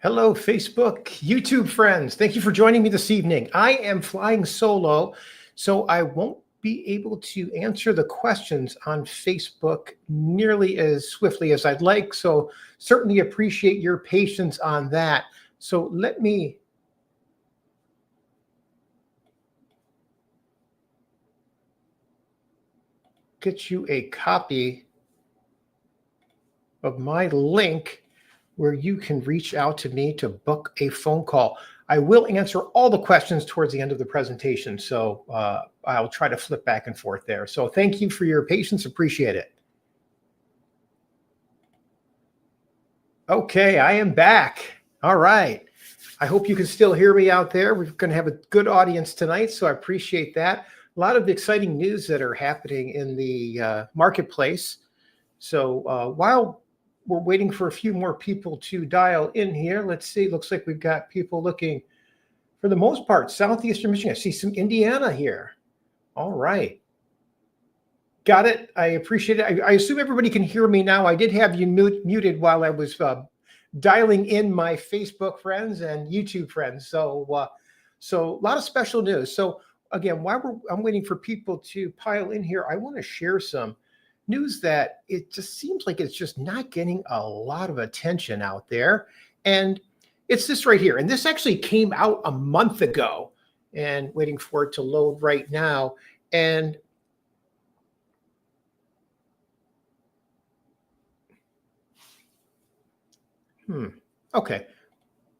Hello, Facebook, YouTube friends. Thank you for joining me this evening. I am flying solo, so I won't be able to answer the questions on Facebook nearly as swiftly as I'd like. So certainly appreciate your patience on that. So let me get you a copy of my link where you can reach out to me to book a phone call. I will answer all the questions towards the end of the presentation, so I'll try to flip back and forth there. So thank you for your patience. Appreciate it. Okay, I am back. All right. I hope you can still hear me out there. We're going to have a good audience tonight, so I appreciate that. A lot of exciting news that are happening in the marketplace. So while we're waiting for a few more people to dial in here. Let's see. Looks like we've got people looking, for the most part, southeastern Michigan. I see some Indiana here. All right. Got it. I appreciate it. I assume everybody can hear me now. I did have you muted while I was dialing in my Facebook friends and YouTube friends. So a lot of special news. So again, while I'm waiting for people to pile in here, I want to share some news that it just seems like it's just not getting a lot of attention out there. And it's this right here. And this actually came out a month ago, and waiting for it to load right now. And okay,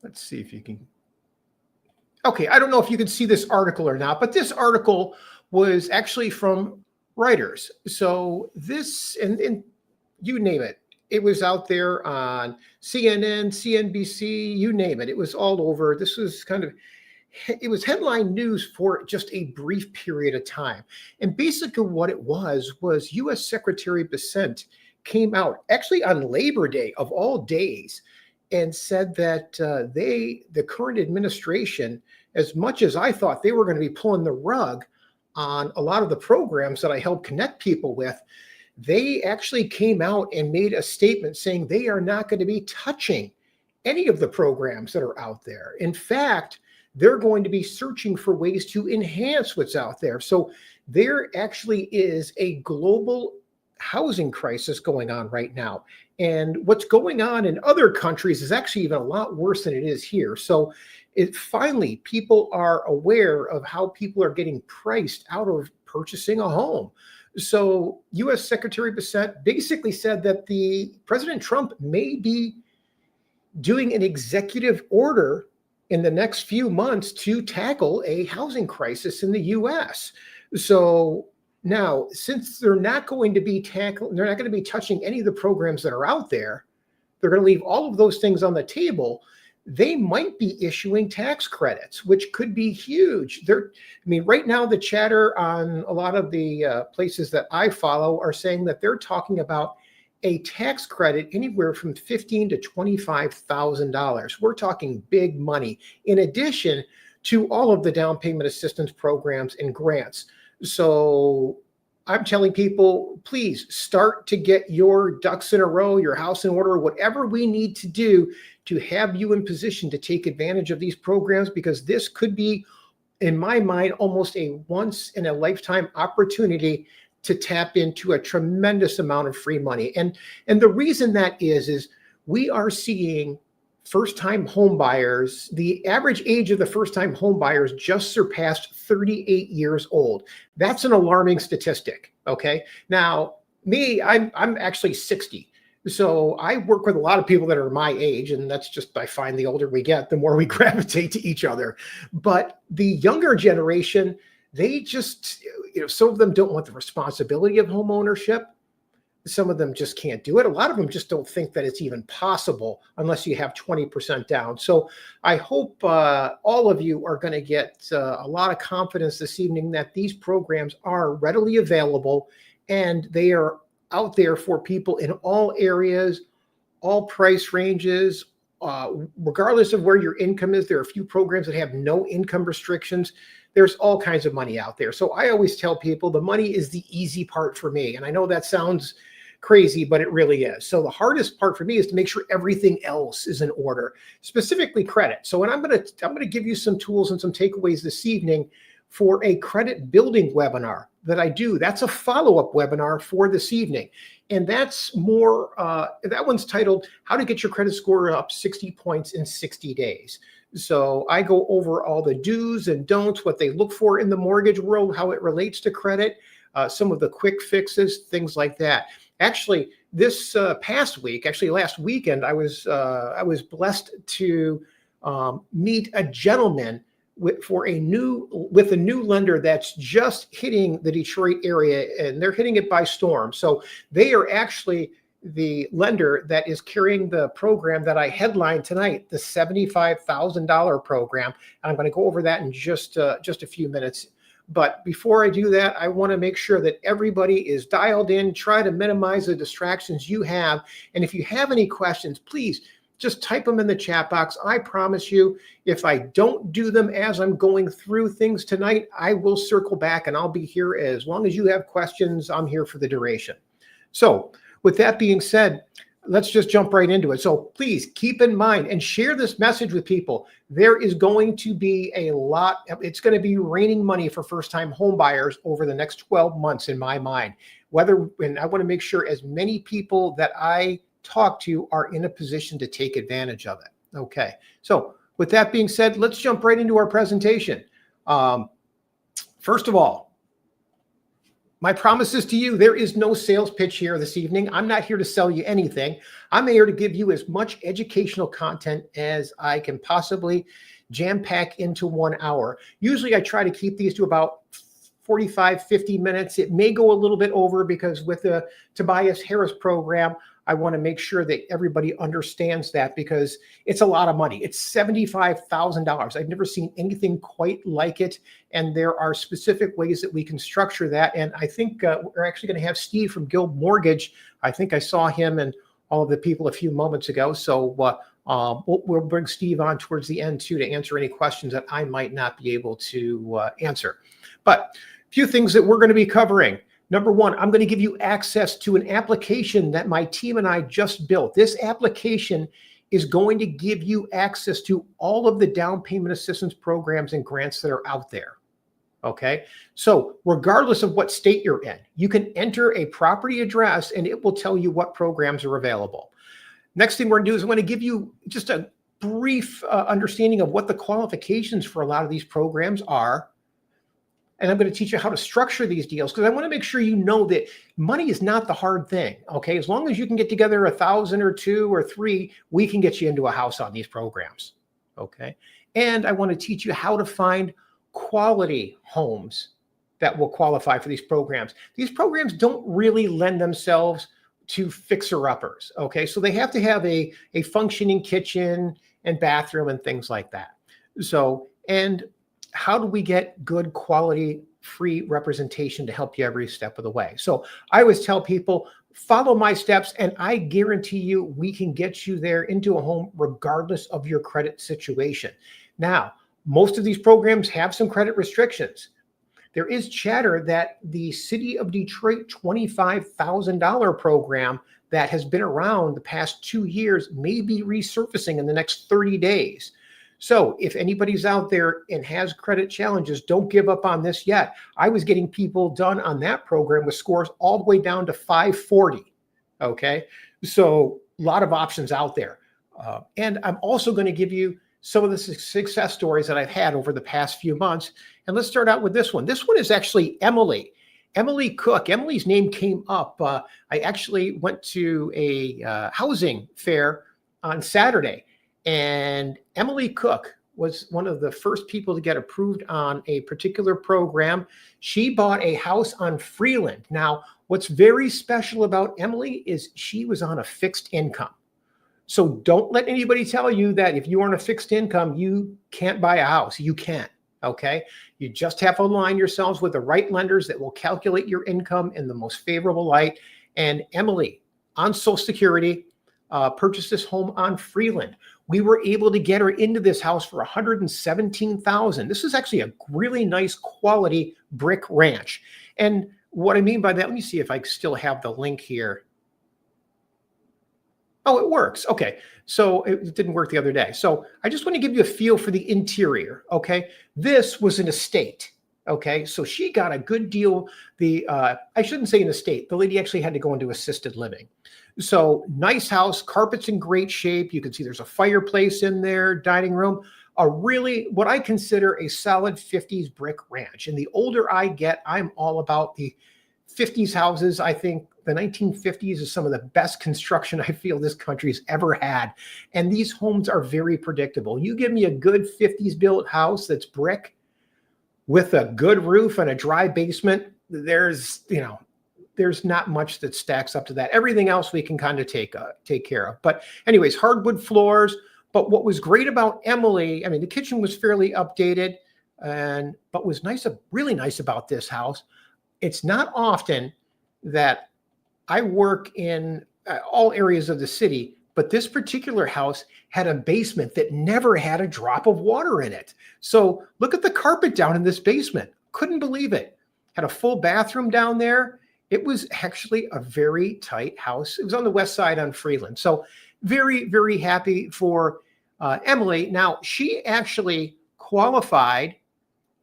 let's see if you can. Okay, I don't know if you can see this article or not, but this article was actually from Reuters. So this, and you name it, it was out there on CNN, CNBC, you name it. It was all over. This was it was headline news for just a brief period of time. And basically what it was U.S. Secretary Bessent came out actually on Labor Day of all days and said that the current administration, as much as I thought they were going to be pulling the rug on a lot of the programs that I help connect people with, they actually came out and made a statement saying they are not going to be touching any of the programs that are out there. In fact, they're going to be searching for ways to enhance what's out there. So there actually is a global housing crisis going on right now. And what's going on in other countries is actually even a lot worse than it is here. So finally, people are aware of how people are getting priced out of purchasing a home. So U.S. Secretary Bessent basically said that President Trump may be doing an executive order in the next few months to tackle a housing crisis in the U.S. So now, since they're not going to be touching any of the programs that are out there, they're going to leave all of those things on the table. They might be issuing tax credits, which could be huge. Right now, the chatter on a lot of the places that I follow are saying that they're talking about a tax credit anywhere from $15,000 to $25,000. We're talking big money, in addition to all of the down payment assistance programs and grants. So I'm telling people, please start to get your ducks in a row, your house in order, whatever we need to do to have you in position to take advantage of these programs, because this could be, in my mind, almost a once in a lifetime opportunity to tap into a tremendous amount of free money. And the reason that is we are seeing first-time home buyers, the average age of the first-time home buyers just surpassed 38 years old. That's an alarming statistic, okay? Now, me, I'm actually 60. So I work with a lot of people that are my age, and that's just, I find the older we get, the more we gravitate to each other. But the younger generation, they just, some of them don't want the responsibility of home ownership. Some of them just can't do it. A lot of them just don't think that it's even possible unless you have 20% down. So I hope all of you are going to get a lot of confidence this evening that these programs are readily available and they are out there for people in all areas, all price ranges, regardless of where your income is. There are a few programs that have no income restrictions. There's all kinds of money out there. So I always tell people the money is the easy part for me. And I know that sounds crazy, but it really is. So the hardest part for me is to make sure everything else is in order, specifically credit. So when I'm going to give you some tools and some takeaways this evening for a credit building webinar that I do. That's a follow-up webinar for this evening. And that's more, that one's titled How to Get Your Credit Score Up 60 Points in 60 Days. So I go over all the do's and don'ts, what they look for in the mortgage world, how it relates to credit, some of the quick fixes, things like that. Actually, this past week, actually last weekend, I was blessed to meet a gentleman with a new lender that's just hitting the Detroit area, and they're hitting it by storm. So they are actually the lender that is carrying the program that I headlined tonight, the $75,000 program. And I'm going to go over that in just a few minutes. But before I do that, I want to make sure that everybody is dialed in, try to minimize the distractions you have. And if you have any questions, please just type them in the chat box. I promise you, if I don't do them as I'm going through things tonight, I will circle back and I'll be here as long as you have questions. I'm here for the duration. So with that being said, let's just jump right into it. So please keep in mind and share this message with people. There is going to be it's going to be raining money for first-time home buyers over the next 12 months in my mind. And I want to make sure as many people that I talk to are in a position to take advantage of it. Okay. So with that being said, let's jump right into our presentation. First of all, my promises to you, there is no sales pitch here this evening. I'm not here to sell you anything. I'm here to give you as much educational content as I can possibly jam pack into 1 hour. Usually I try to keep these to about 45, 50 minutes. It may go a little bit over because with the Tobias Harris program, I want to make sure that everybody understands that because it's a lot of money. It's $75,000. I've never seen anything quite like it. And there are specific ways that we can structure that. And I think we're actually going to have Steve from Guild Mortgage. I think I saw him and all of the people a few moments ago. So we'll bring Steve on towards the end too to answer any questions that I might not be able to answer. But a few things that we're going to be covering. Number one, I'm going to give you access to an application that my team and I just built. This application is going to give you access to all of the down payment assistance programs and grants that are out there. Okay. So regardless of what state you're in, you can enter a property address and it will tell you what programs are available. Next thing we're going to do is I'm going to give you just a brief understanding of what the qualifications for a lot of these programs are. And I'm going to teach you how to structure these deals because I want to make sure you know that money is not the hard thing. Okay. As long as you can get together 1,000 or 2 or 3, we can get you into a house on these programs. Okay. And I want to teach you how to find quality homes that will qualify for these programs. These programs don't really lend themselves to fixer-uppers. Okay. So they have to have a functioning kitchen and bathroom and things like that. So, and how do we get good quality free representation to help you every step of the way? So I always tell people, follow my steps and I guarantee you we can get you there into a home regardless of your credit situation. Now, most of these programs have some credit restrictions. There is chatter that the City of Detroit $25,000 program that has been around the past 2 years may be resurfacing in the next 30 days. So if anybody's out there and has credit challenges, don't give up on this yet. I was getting people done on that program with scores all the way down to 540. Okay. So a lot of options out there. And I'm also going to give you some of the success stories that I've had over the past few months. And let's start out with this one. This one is actually Emily Cook. Emily's name came up. I actually went to a housing fair on Saturday. And Emily Cook was one of the first people to get approved on a particular program. She bought a house on Freeland. Now, what's very special about Emily is she was on a fixed income. So don't let anybody tell you that if you are on a fixed income, you can't buy a house. You can, okay? You just have to align yourselves with the right lenders that will calculate your income in the most favorable light. And Emily, on Social Security, purchased this home on Freeland. We were able to get her into this house for $117,000. This is actually a really nice quality brick ranch. And what I mean by that, let me see if I still have the link here. Oh, it works. Okay. So it didn't work the other day. So I just want to give you a feel for the interior. Okay. This was an estate. Okay. So she got a good deal. I shouldn't say an estate. The lady actually had to go into assisted living. So nice house, carpets in great shape. You can see there's a fireplace in there, dining room, a really what I consider a solid 50s brick ranch. And the older I get, I'm all about the 50s houses. I think the 1950s is some of the best construction I feel this country's ever had. And these homes are very predictable. You give me a good 50s built house that's brick with a good roof and a dry basement, there's not much that stacks up to that. Everything else we can kind of take care of. But anyways, hardwood floors. But what was great about Emily, I mean, the kitchen was fairly updated, but was really nice about this house. It's not often that I work in all areas of the city, but this particular house had a basement that never had a drop of water in it. So look at the carpet down in this basement. Couldn't believe it. Had a full bathroom down there. It was actually a very tight house. It was on the west side on Freeland. So very, very happy for Emily. Now, she actually qualified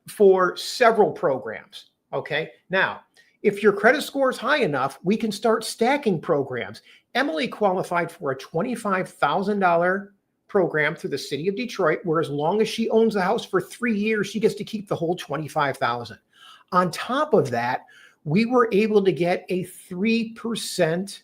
for several programs. Okay. Now, if your credit score is high enough, we can start stacking programs. Emily qualified for a $25,000 program through the city of Detroit, where as long as she owns the house for 3 years, she gets to keep the whole $25,000. On top of that, we were able to get a 3%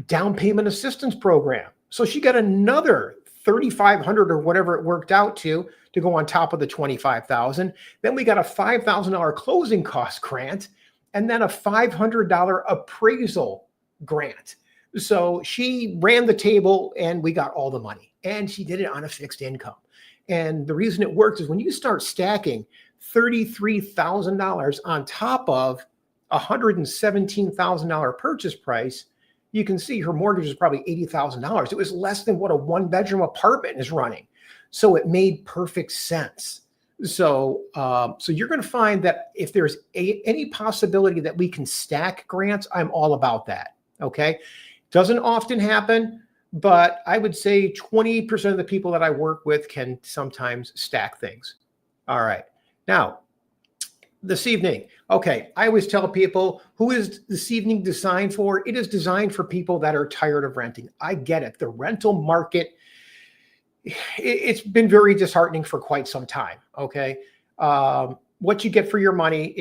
down payment assistance program. So she got another $3,500 or whatever it worked out to go on top of the $25,000. Then we got a $5,000 closing cost grant, and then a $500 appraisal grant. So she ran the table and we got all the money, and she did it on a fixed income. And the reason it works is when you start stacking $33,000 on top of a $117,000 purchase price, you can see her mortgage is probably $80,000. It was less than what a one-bedroom apartment is running. So it made perfect sense. So you're going to find that if there's any possibility that we can stack grants, I'm all about that. Okay. Doesn't often happen, but I would say 20% of the people that I work with can sometimes stack things. All right. Now, this evening. Okay. I always tell people, who is this evening designed for? It is designed for people that are tired of renting. I get it. The rental market, it's been very disheartening for quite some time. Okay. What you get for your money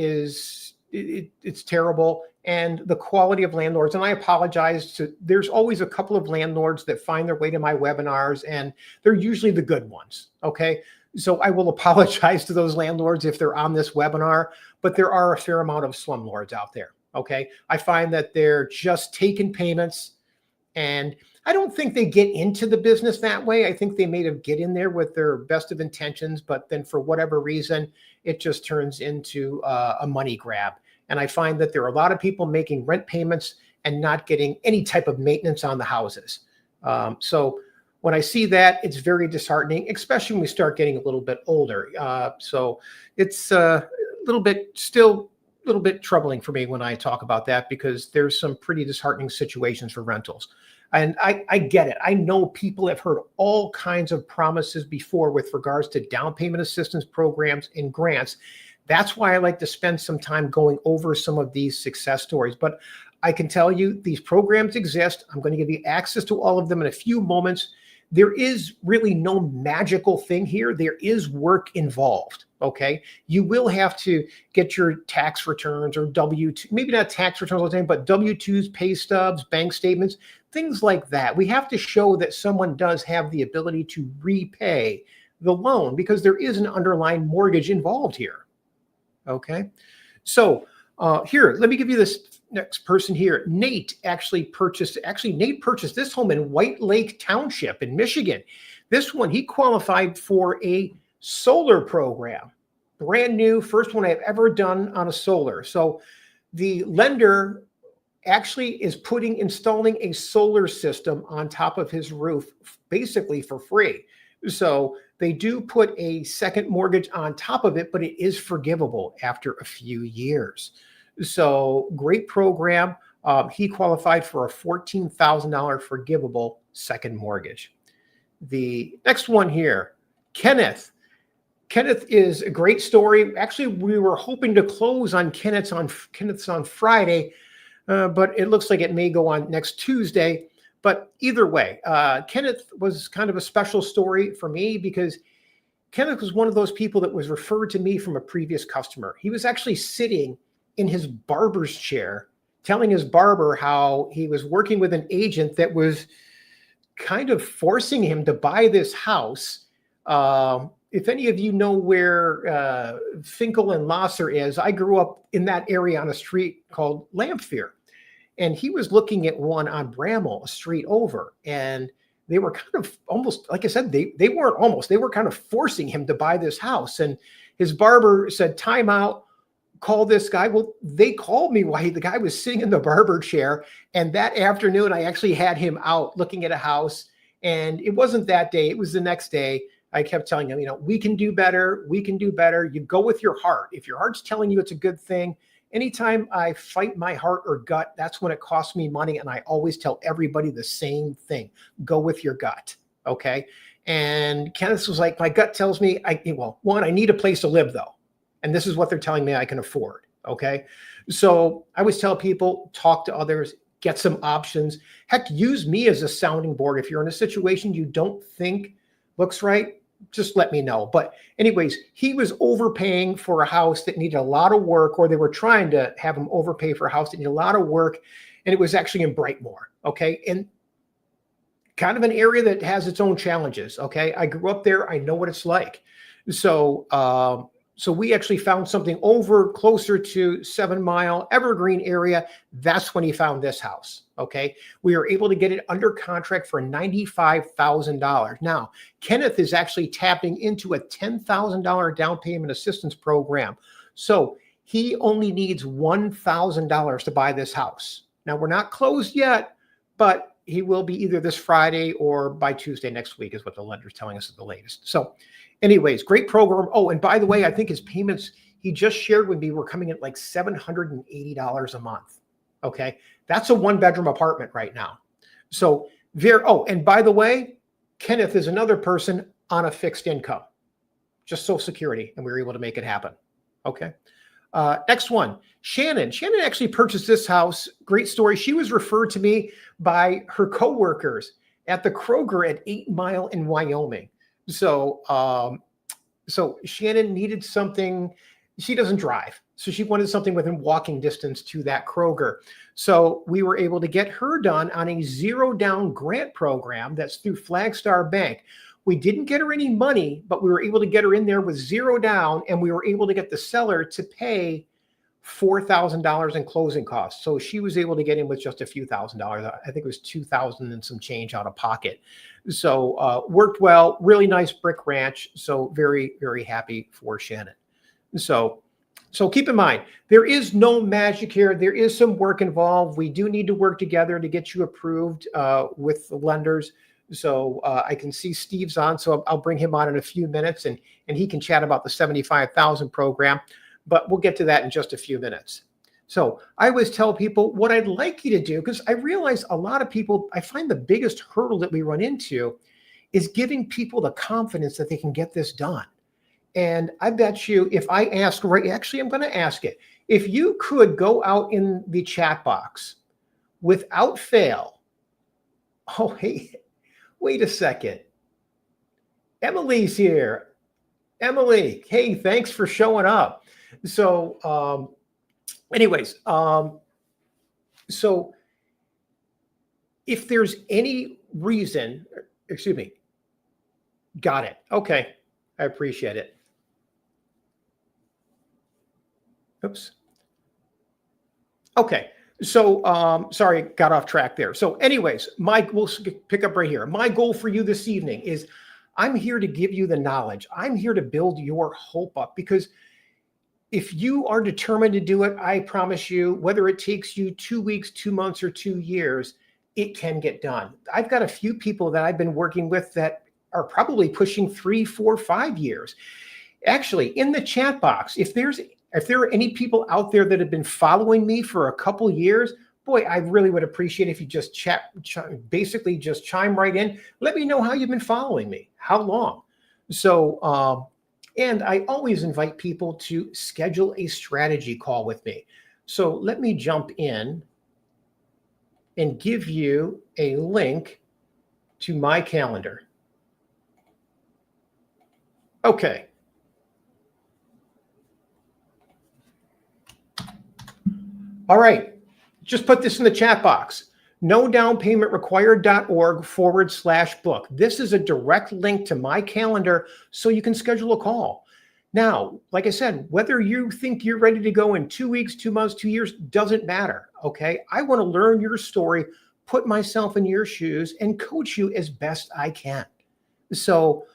it's terrible. And the quality of landlords, and I apologize there's always a couple of landlords that find their way to my webinars, and they're usually the good ones. Okay. So I will apologize to those landlords if they're on this webinar, but there are a fair amount of slumlords out there. Okay. I find that they're just taking payments, and I don't think they get into the business that way. I think they may have get in there with their best of intentions, but then for whatever reason, it just turns into a money grab. And I find that there are a lot of people making rent payments and not getting any type of maintenance on the houses. So when I see that, it's very disheartening, especially when we start getting a little bit older. So it's a little bit troubling for me when I talk about that, because there's some pretty disheartening situations for rentals. And I get it. I know people have heard all kinds of promises before with regards to down payment assistance programs and grants. That's why I like to spend some time going over some of these success stories. But I can tell you these programs exist. I'm going to give you access to all of them in a few moments. There is really no magical thing here. There is work involved. Okay. You will have to get your tax returns or W-2, maybe not tax returns all the time, but W-2s, pay stubs, bank statements, things like that. We have to show that someone does have the ability to repay the loan, because there is an underlying mortgage involved here. Okay. So here, let me give you this next person here. Nate purchased this home in White Lake Township in Michigan. This one, he qualified for a solar program. Brand new, first one I've ever done on a solar. So the lender actually is installing a solar system on top of his roof, basically for free. So they do put a second mortgage on top of it, but it is forgivable after a few years. So great program. He qualified for a $14,000 forgivable second mortgage. The next one here, Kenneth. Kenneth is a great story. Actually, we were hoping to close on Kenneth's on Friday, but it looks like it may go on next Tuesday. But either way, Kenneth was kind of a special story for me because Kenneth was one of those people that was referred to me from a previous customer. He was actually sitting in his barber's chair, telling his barber how he was working with an agent that was kind of forcing him to buy this house. If any of you know where Finkel and Losser is, I grew up in that area on a street called Lamphere. And he was looking at one on Bramall, a street over. And they were kind of almost, like I said, they weren't almost, they were kind of forcing him to buy this house. And his barber said, time out, call this guy. Well, they called me while the guy was sitting in the barber chair. And that afternoon, I actually had him out looking at a house. And it wasn't that day, it was the next day. I kept telling him, we can do better. We can do better. You go with your heart. If your heart's telling you it's a good thing, anytime I fight my heart or gut, that's when it costs me money. And I always tell everybody the same thing. Go with your gut. Okay. And Kenneth was like, my gut tells me, one, I need a place to live though. And this is what they're telling me I can afford. Okay. So I always tell people, talk to others, get some options. Heck, use me as a sounding board. If you're in a situation you don't think looks right, just let me know. But anyways, he was overpaying for a house that needed a lot of work, or they were trying to have him overpay for a house that needed a lot of work. And it was actually in Brightmoor. Okay. And kind of an area that has its own challenges. Okay. I grew up there. I know what it's like. So we actually found something over closer to 7 Mile Evergreen area. That's when he found this house. Okay. We were able to get it under contract for $95,000. Now, Kenneth is actually tapping into a $10,000 down payment assistance program. So he only needs $1,000 to buy this house. Now, we're not closed yet, but he will be either this Friday or by Tuesday next week is what the lender's telling us at the latest. So anyways, great program. Oh, and by the way, I think his payments, he just shared with me, were coming at like $780 a month. Okay. That's a 1-bedroom apartment right now. So and by the way, Kenneth is another person on a fixed income, just Social Security. And we were able to make it happen. Okay. Next one, Shannon. Shannon actually purchased this house. Great story. She was referred to me by her coworkers at the Kroger at 8 Mile in Wyoming. So Shannon needed something. She doesn't drive. So she wanted something within walking distance to that Kroger. So we were able to get her done on a 0-down grant program that's through Flagstar Bank. We didn't get her any money, but we were able to get her in there with 0 down, and we were able to get the seller to pay $4,000 in closing costs. So she was able to get in with just a few $1,000s. I think it was $2,000 and some change out of pocket. So worked well, really nice brick ranch. So very, very happy for Shannon. So keep in mind, there is no magic here. There is some work involved. We do need to work together to get you approved with the lenders. So I can see Steve's on, so I'll bring him on in a few minutes, and he can chat about the 75,000 program, but we'll get to that in just a few minutes. So I always tell people what I'd like you to do, because I realize a lot of people, I find the biggest hurdle that we run into is giving people the confidence that they can get this done. And I bet you if I ask, actually, I'm going to ask it. If you could go out in the chat box without fail, hey, wait a second. Emily's here. Emily, hey, thanks for showing up. So anyways, so if there's any reason, got it. Okay, I appreciate it. Oops. Okay. So, sorry, got off track there. So anyways, we'll pick up right here. My goal for you this evening is I'm here to give you the knowledge. I'm here to build your hope up, because if you are determined to do it, I promise you, whether it takes you 2 weeks, 2 months, or 2 years, it can get done. I've got a few people that I've been working with that are probably pushing 3, 4, 5 years. Actually, in the chat box, if there are any people out there that have been following me for a couple years, boy, I really would appreciate if you just basically just chime right in. Let me know how you've been following me, how long. So, and I always invite people to schedule a strategy call with me. So let me jump in and give you a link to my calendar. Okay. All right. Just put this in the chat box. No down payment required.org/book. This is a direct link to my calendar so you can schedule a call. Now, like I said, whether you think you're ready to go in 2 weeks, 2 months, 2 years, doesn't matter. Okay. I want to learn your story, put myself in your shoes, and coach you as best I can. So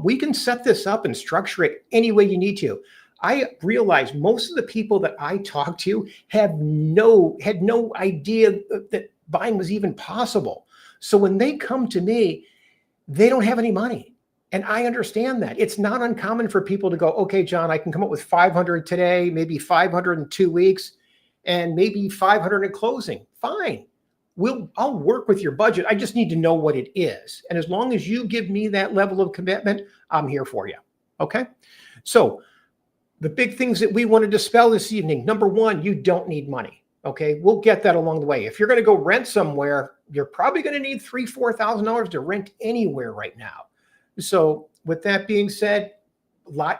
we can set this up and structure it any way you need to. I realize most of the people that I talk to had no idea that buying was even possible. So when they come to me, they don't have any money. And I understand that. It's not uncommon for people to go, okay, John, I can come up with 500 today, maybe 500 in 2 weeks, and maybe 500 in closing. Fine. I'll work with your budget. I just need to know what it is. And as long as you give me that level of commitment, I'm here for you. Okay. So the big things that we want to dispel this evening. Number one, you don't need money. Okay. We'll get that along the way. If you're going to go rent somewhere, you're probably going to need $3,000, $4,000 to rent anywhere right now. So with that being said,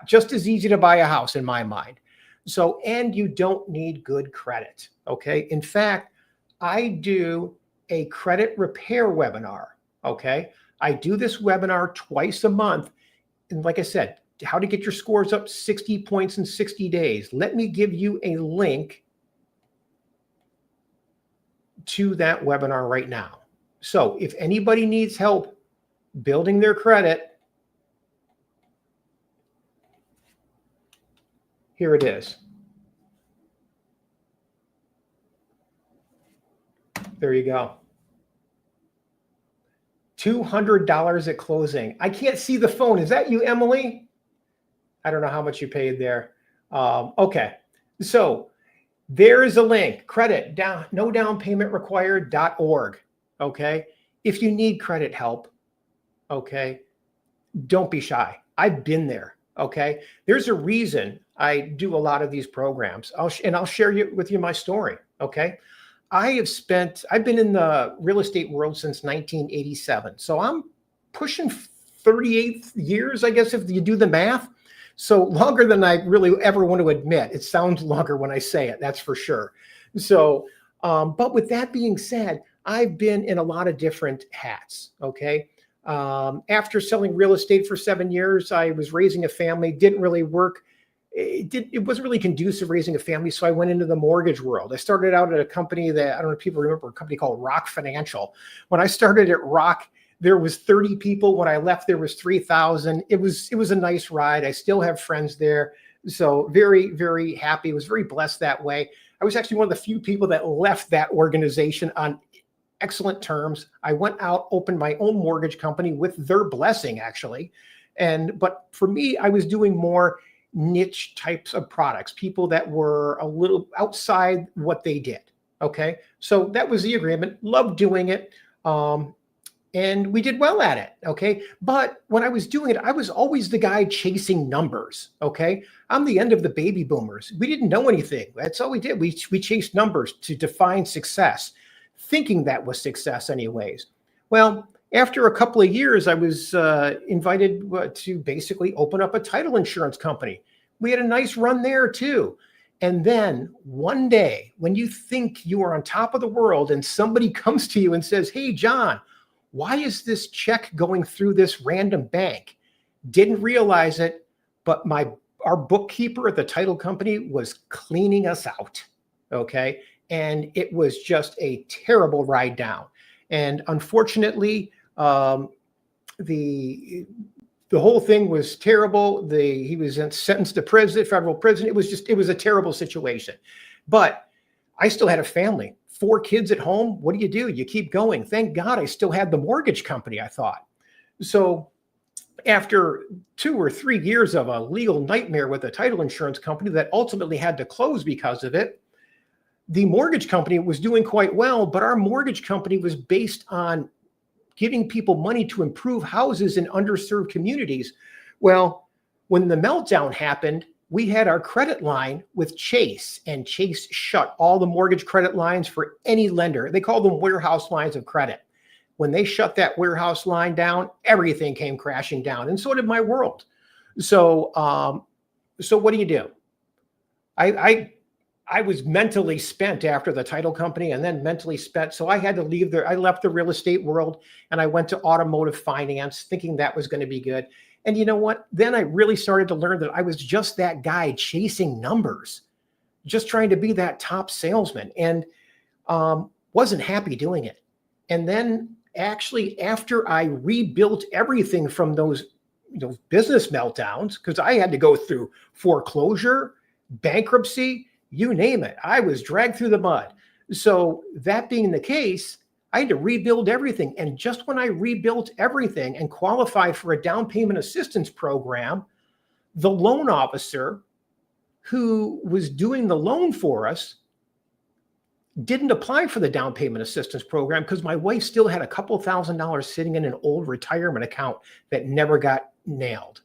just as easy to buy a house in my mind. So, and you don't need good credit. Okay. In fact, I do a credit repair webinar. Okay. I do this webinar twice a month. And like I said, how to get your scores up 60 points in 60 days. Let me give you a link to that webinar right now. So if anybody needs help building their credit, here it is. There you go. $200 at closing. I can't see the phone. Is that you, Emily? I don't know how much you paid there. Okay. So there is a link, no down payment required.org. Okay. If you need credit help, okay, don't be shy. I've been there. Okay. There's a reason I do a lot of these programs. I'll share with you my story. Okay. I've been in the real estate world since 1987. So I'm pushing 38 years, I guess, if you do the math. So longer than I really ever want to admit. It sounds longer when I say it, that's for sure. So, but with that being said, I've been in a lot of different hats. Okay. After selling real estate for 7 years, I was raising a family, didn't really work. It wasn't really conducive raising a family. So I went into the mortgage world. I started out at a company that, I don't know if people remember, a company called Rock Financial. When I started at Rock, there was 30 people. When I left, there was 3,000. It was a nice ride. I still have friends there. So very, very happy. I was very blessed that way. I was actually one of the few people that left that organization on excellent terms. I went out, opened my own mortgage company with their blessing, actually. But for me, I was doing more niche types of products, people that were a little outside what they did. Okay. So that was the agreement. Loved doing it. And we did well at it. Okay. But when I was doing it, I was always the guy chasing numbers. Okay. I'm the end of the baby boomers. We didn't know anything. That's all we did. We chased numbers to define success, thinking that was success anyways. Well, after a couple of years, I was invited to basically open up a title insurance company. We had a nice run there too. And then one day, when you think you are on top of the world and somebody comes to you and says, hey, John, why is this check going through this random bank? Didn't realize it, but our bookkeeper at the title company was cleaning us out. Okay. And it was just a terrible ride down. And unfortunately, the whole thing was terrible. He was sentenced to prison, federal prison. It was a terrible situation. But I still had a family, 4 kids at home. What do? You keep going. Thank God I still had the mortgage company, I thought. So after 2 or 3 years of a legal nightmare with a title insurance company that ultimately had to close because of it, the mortgage company was doing quite well, but our mortgage company was based on giving people money to improve houses in underserved communities. Well, when the meltdown happened, we had our credit line with Chase, and Chase shut all the mortgage credit lines for any lender. They call them warehouse lines of credit. When they shut that warehouse line down, everything came crashing down, and so did my world. So, so what do? I was mentally spent after the title company, and then mentally spent. So I had to leave there. I left the real estate world and I went to automotive finance thinking that was going to be good. And you know what? Then I really started to learn that I was just that guy chasing numbers, just trying to be that top salesman, and wasn't happy doing it. And then actually after I rebuilt everything from those business meltdowns, because I had to go through foreclosure, bankruptcy, you name it. I was dragged through the mud. So that being the case, I had to rebuild everything. And just when I rebuilt everything and qualified for a down payment assistance program, the loan officer who was doing the loan for us didn't apply for the down payment assistance program because my wife still had a couple $1,000s sitting in an old retirement account that never got nailed.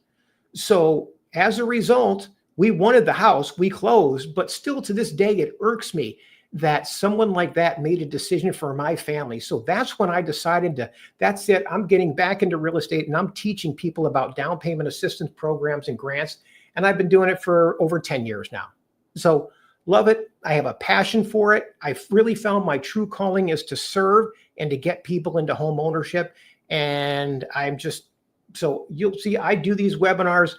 So as a result, we wanted the house, we closed, but still to this day, it irks me that someone like that made a decision for my family. So that's when I decided that's it. I'm getting back into real estate and I'm teaching people about down payment assistance programs and grants. And I've been doing it for over 10 years now. So love it. I have a passion for it. I've really found my true calling is to serve and to get people into home ownership. And so you'll see, I do these webinars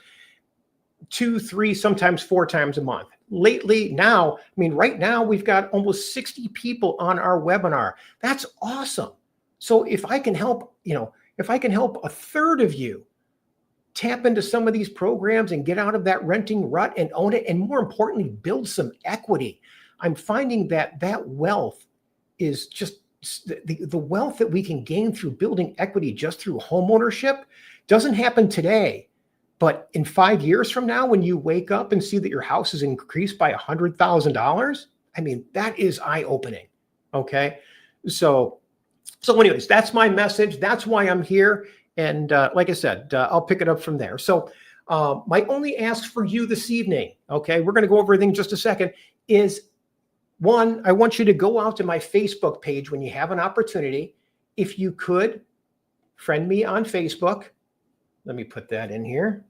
2, 3, sometimes 4 times a month. Lately now, right now we've got almost 60 people on our webinar. That's awesome. So if I can help, if I can help a third of you tap into some of these programs and get out of that renting rut and own it, and more importantly, build some equity. I'm finding that wealth is just the wealth that we can gain through building equity just through home ownership doesn't happen today. But in 5 years from now, when you wake up and see that your house has increased by $100,000, that is eye-opening. Okay. So anyways, that's my message. That's why I'm here. And like I said, I'll pick it up from there. So my only ask for you this evening, okay, we're going to go over everything in just a second, is one, I want you to go out to my Facebook page when you have an opportunity. If you could, friend me on Facebook. Let me put that in here.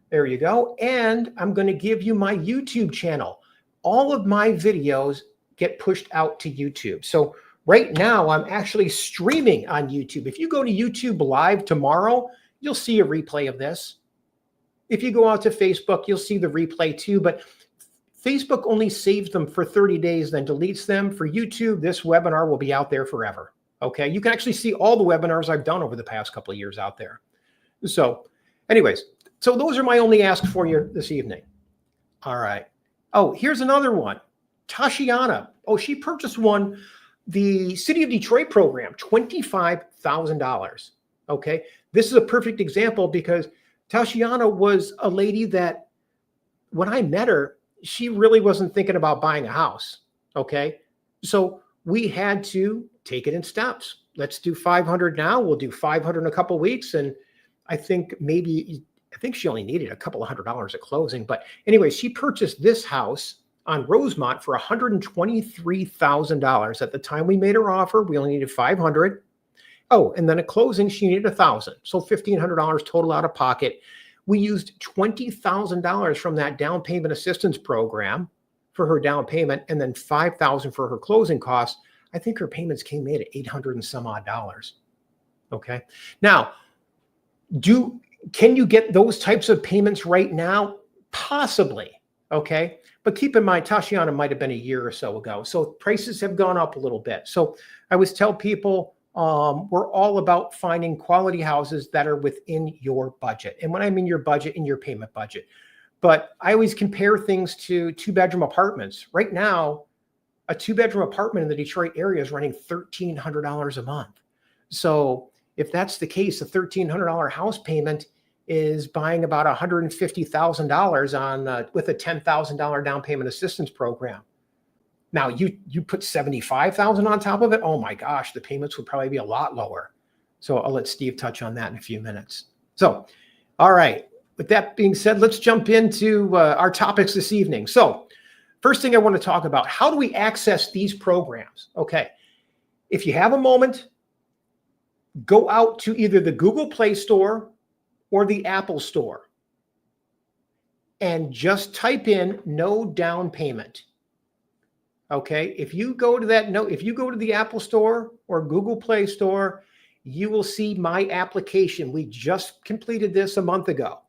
There you go. And I'm going to give you my YouTube channel. All of my videos get pushed out to YouTube. So right now, I'm actually streaming on YouTube. If you go to YouTube Live tomorrow, you'll see a replay of this. If you go out to Facebook, you'll see the replay too. But Facebook only saves them for 30 days, then deletes them. For YouTube, this webinar will be out there forever. Okay, you can actually see all the webinars I've done over the past couple of years out there. So anyways, so those are my only asks for you this evening. All right. Oh, here's another one. Tashiana. Oh, she purchased the City of Detroit program, $25,000. Okay. This is a perfect example because Tashiana was a lady that when I met her, she really wasn't thinking about buying a house. Okay. So we had to take it in steps. Let's do 500 now. We'll do 500 in a couple of weeks. And I think she only needed a couple of $100s at closing. But anyway, she purchased this house on Rosemont for $123,000. At the time we made her offer, we only needed 500. Oh, and then at closing, she needed 1,000. So $1,500 total out of pocket. We used $20,000 from that down payment assistance program for her down payment, and then $5,000 for her closing costs. I think her payments came in at $800 and some odd dollars. Okay. Now, can you get those types of payments right now? Possibly. Okay. But keep in mind, Tashiana might have been a year or so ago. So prices have gone up a little bit. So I always tell people, we're all about finding quality houses that are within your budget. And when I mean your budget, in your payment budget. But I always compare things to 2-bedroom apartments. Right now, a 2-bedroom apartment in the Detroit area is running $1,300 a month. So if that's the case, a $1,300 house payment is buying about $150,000 with a $10,000 down payment assistance program. Now you put 75,000 on top of it. Oh my gosh, the payments would probably be a lot lower. So I'll let Steve touch on that in a few minutes. So, all right. With that being said, let's jump into our topics this evening. So first thing I want to talk about, how do we access these programs? Okay. If you have a moment, go out to either the Google Play Store or the Apple Store and just type in no down payment. Okay. If you go to if you go to the Apple Store or Google Play Store, you will see my application. We just completed this a month ago.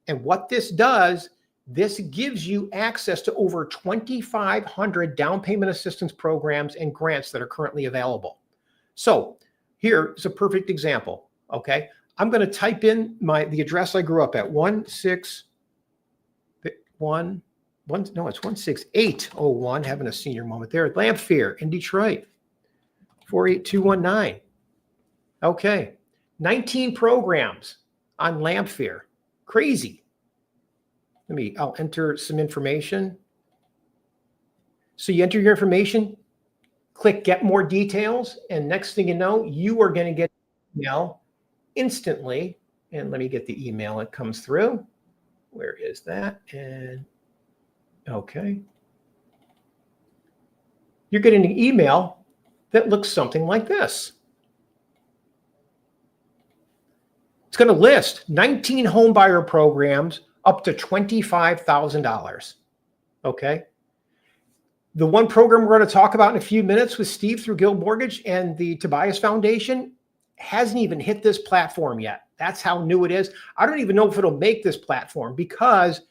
And what this does, this gives you access to over 2,500 down payment assistance programs and grants that are currently available. So here's a perfect example. Okay. I'm going to type in the address I grew up at, 16801, having a senior moment there, Lamphere in Detroit, 48219. Okay. 19 programs on Lamphere. Crazy. I'll enter some information. So you enter your information, click get more details, and next thing you know, you are going to get an email instantly. And let me get the email that comes through. Where is that? And okay. You're getting an email that looks something like this. It's going to list 19 homebuyer programs up to $25,000. Okay. The one program we're going to talk about in a few minutes with Steve through Guild Mortgage and the Tobias Foundation hasn't even hit this platform yet. That's how new it is. I don't even know if it'll make this platform because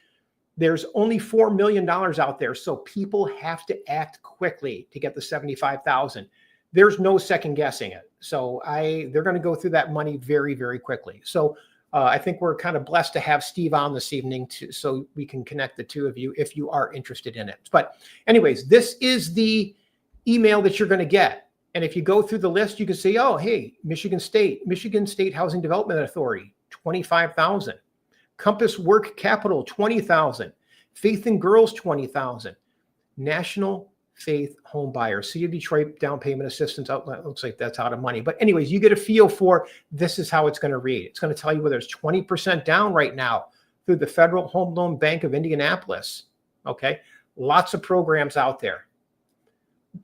there's only $4 million out there. So people have to act quickly to get the 75,000. There's no second guessing it. So they're going to go through that money very, very quickly. So I think we're kind of blessed to have Steve on this evening so we can connect the two of you if you are interested in it. But anyways, this is the email that you're going to get. And if you go through the list, you can see, oh, hey, Michigan State Housing Development Authority, 25,000. Compass Work Capital, 20,000. Faith and Girls, 20,000. National Faith Homebuyer, City of Detroit Down Payment Assistance Outlet. Looks like that's out of money. But anyways, you get a feel for this is how it's going to read. It's going to tell you whether it's 20% down right now through the Federal Home Loan Bank of Indianapolis. Okay. Lots of programs out there.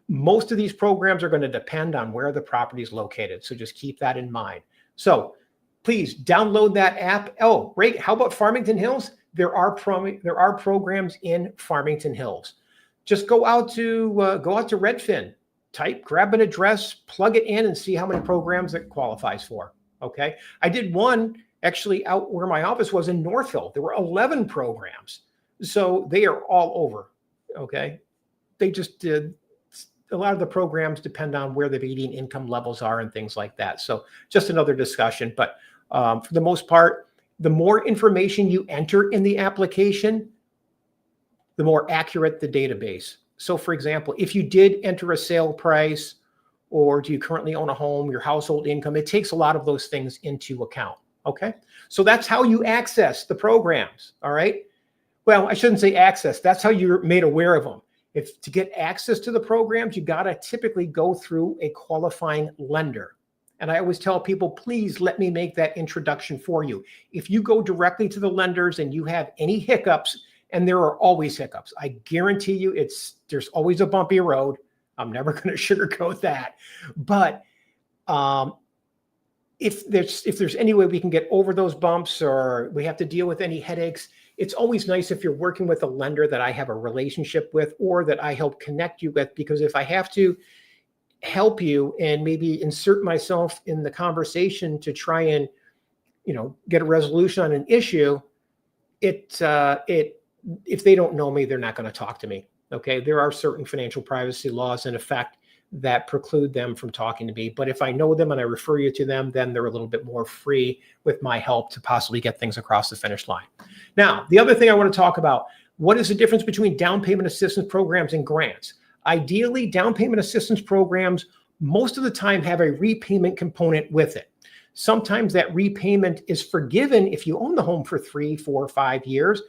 Most of these programs are going to depend on where the property is located. So just keep that in mind. So please download that app. Oh, great. How about Farmington Hills? There are programs in Farmington Hills. Just go out to Redfin, grab an address, plug it in, and see how many programs it qualifies for. Okay. I did one actually out where my office was in Northville. There were 11 programs. So they are all over. Okay. They just did. A lot of the programs depend on where the median income levels are and things like that. So just another discussion. But for the most part, the more information you enter in the application, the more accurate the database. So for example, if you did enter a sale price, or do you currently own a home, your household income, it takes a lot of those things into account. Okay. So that's how you access the programs. All right. Well, I shouldn't say access. That's how you're made aware of them. If to get access to the programs, you got to typically go through a qualifying lender. And I always tell people, please let me make that introduction for you. If you go directly to the lenders and you have any hiccups, and there are always hiccups, I guarantee you there's always a bumpy road. I'm never going to sugarcoat that. But if there's any way we can get over those bumps or we have to deal with any headaches, it's always nice if you're working with a lender that I have a relationship with or that I help connect you with, because if I have to help you and maybe insert myself in the conversation to try and, get a resolution on an issue, if they don't know me, they're not going to talk to me. Okay. There are certain financial privacy laws in effect that preclude them from talking to me. But if I know them and I refer you to them, then they're a little bit more free with my help to possibly get things across the finish line. Now, the other thing I want to talk about, what is the difference between down payment assistance programs and grants? Ideally, down payment assistance programs, most of the time have a repayment component with it. Sometimes that repayment is forgiven if you own the home for 3, 4, 5 years.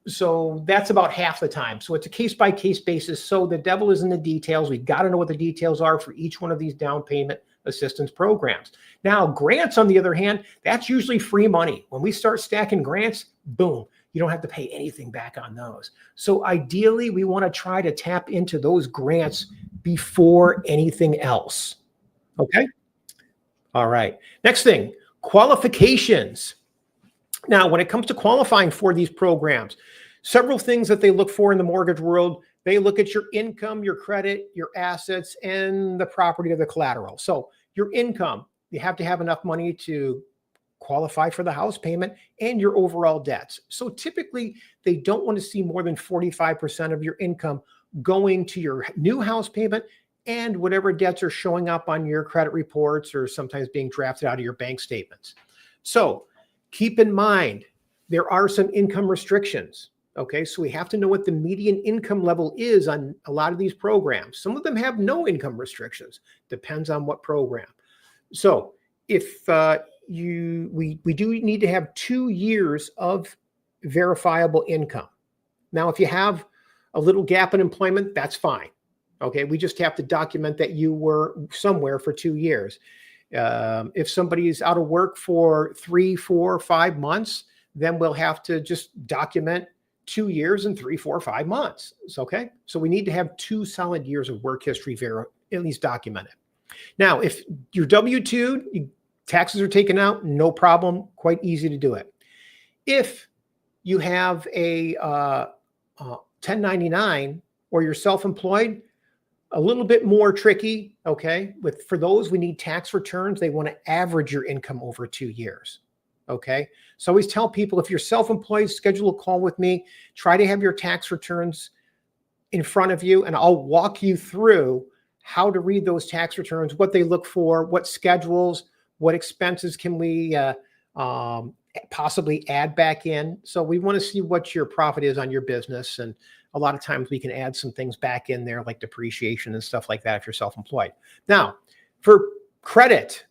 So that's about half the time. So it's a case-by-case basis. So the devil is in the details. We got to know what the details are for each one of these down payment assistance programs. Now, grants, on the other hand, that's usually free money. When we start stacking grants, boom, you don't have to pay anything back on those. So ideally, we want to try to tap into those grants before anything else. Okay? All right. Next thing, qualifications. Now, when it comes to qualifying for these programs, several things that they look for in the mortgage world. They look at your income, your credit, your assets, and the property or the collateral. So your income, you have to have enough money to qualify for the house payment, and your overall debts. So typically, they don't want to see more than 45% of your income going to your new house payment and whatever debts are showing up on your credit reports or sometimes being drafted out of your bank statements. So keep in mind, there are some income restrictions. Okay, so we have to know what the median income level is on a lot of these programs. Some of them have no income restrictions. Depends on what program. So if we do need to have 2 years of verifiable income. Now, if you have a little gap in employment, that's fine. Okay, we just have to document that you were somewhere for 2 years. If somebody's out of work for 3, 4, 5 months, then we'll have to just document 2 years and 3, 4, 5 months. It's okay. So we need to have 2 solid years of work history at least documented. Now, if you're W-2, taxes are taken out, no problem, quite easy to do it. If you have a 1099 or you're self-employed, a little bit more tricky, okay? For those, we need tax returns. They want to average your income over 2 years, okay? So I always tell people, if you're self-employed, schedule a call with me. Try to have your tax returns in front of you, and I'll walk you through how to read those tax returns, what they look for, what schedules, what expenses can we possibly add back in. So we want to see what your profit is on your business. And a lot of times we can add some things back in there like depreciation and stuff like that if you're self-employed. Now, for credit,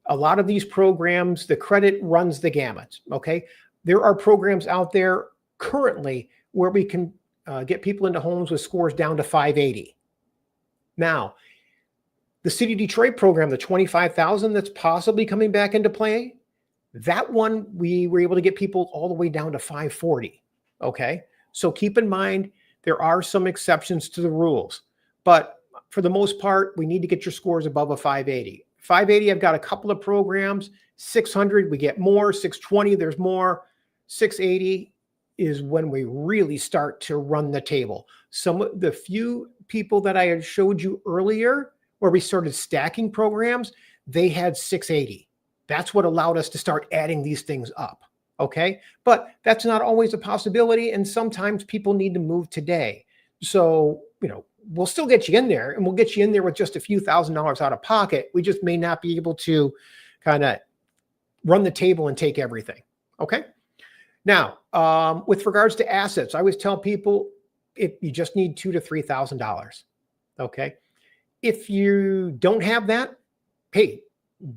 a lot of these programs, the credit runs the gamut, okay? There are programs out there currently where we can get people into homes with scores down to 580. Now, the City of Detroit program, the 25,000 that's possibly coming back into play, that one we were able to get people all the way down to 540, okay? So keep in mind, there are some exceptions to the rules, but for the most part, we need to get your scores above a 580. 580, I've got a couple of programs. 600, we get more. 620, there's more. 680 is when we really start to run the table. Some of the few people that I had showed you earlier where we started stacking programs, they had 680. That's what allowed us to start adding these things up. Okay. But that's not always a possibility. And sometimes people need to move today. So, we'll still get you in there, and we'll get you in there with just a few $1,000s out of pocket. We just may not be able to kind of run the table and take everything. Okay. Now, with regards to assets, I always tell people you just need $2,000 to $3,000. Okay. If you don't have that, hey,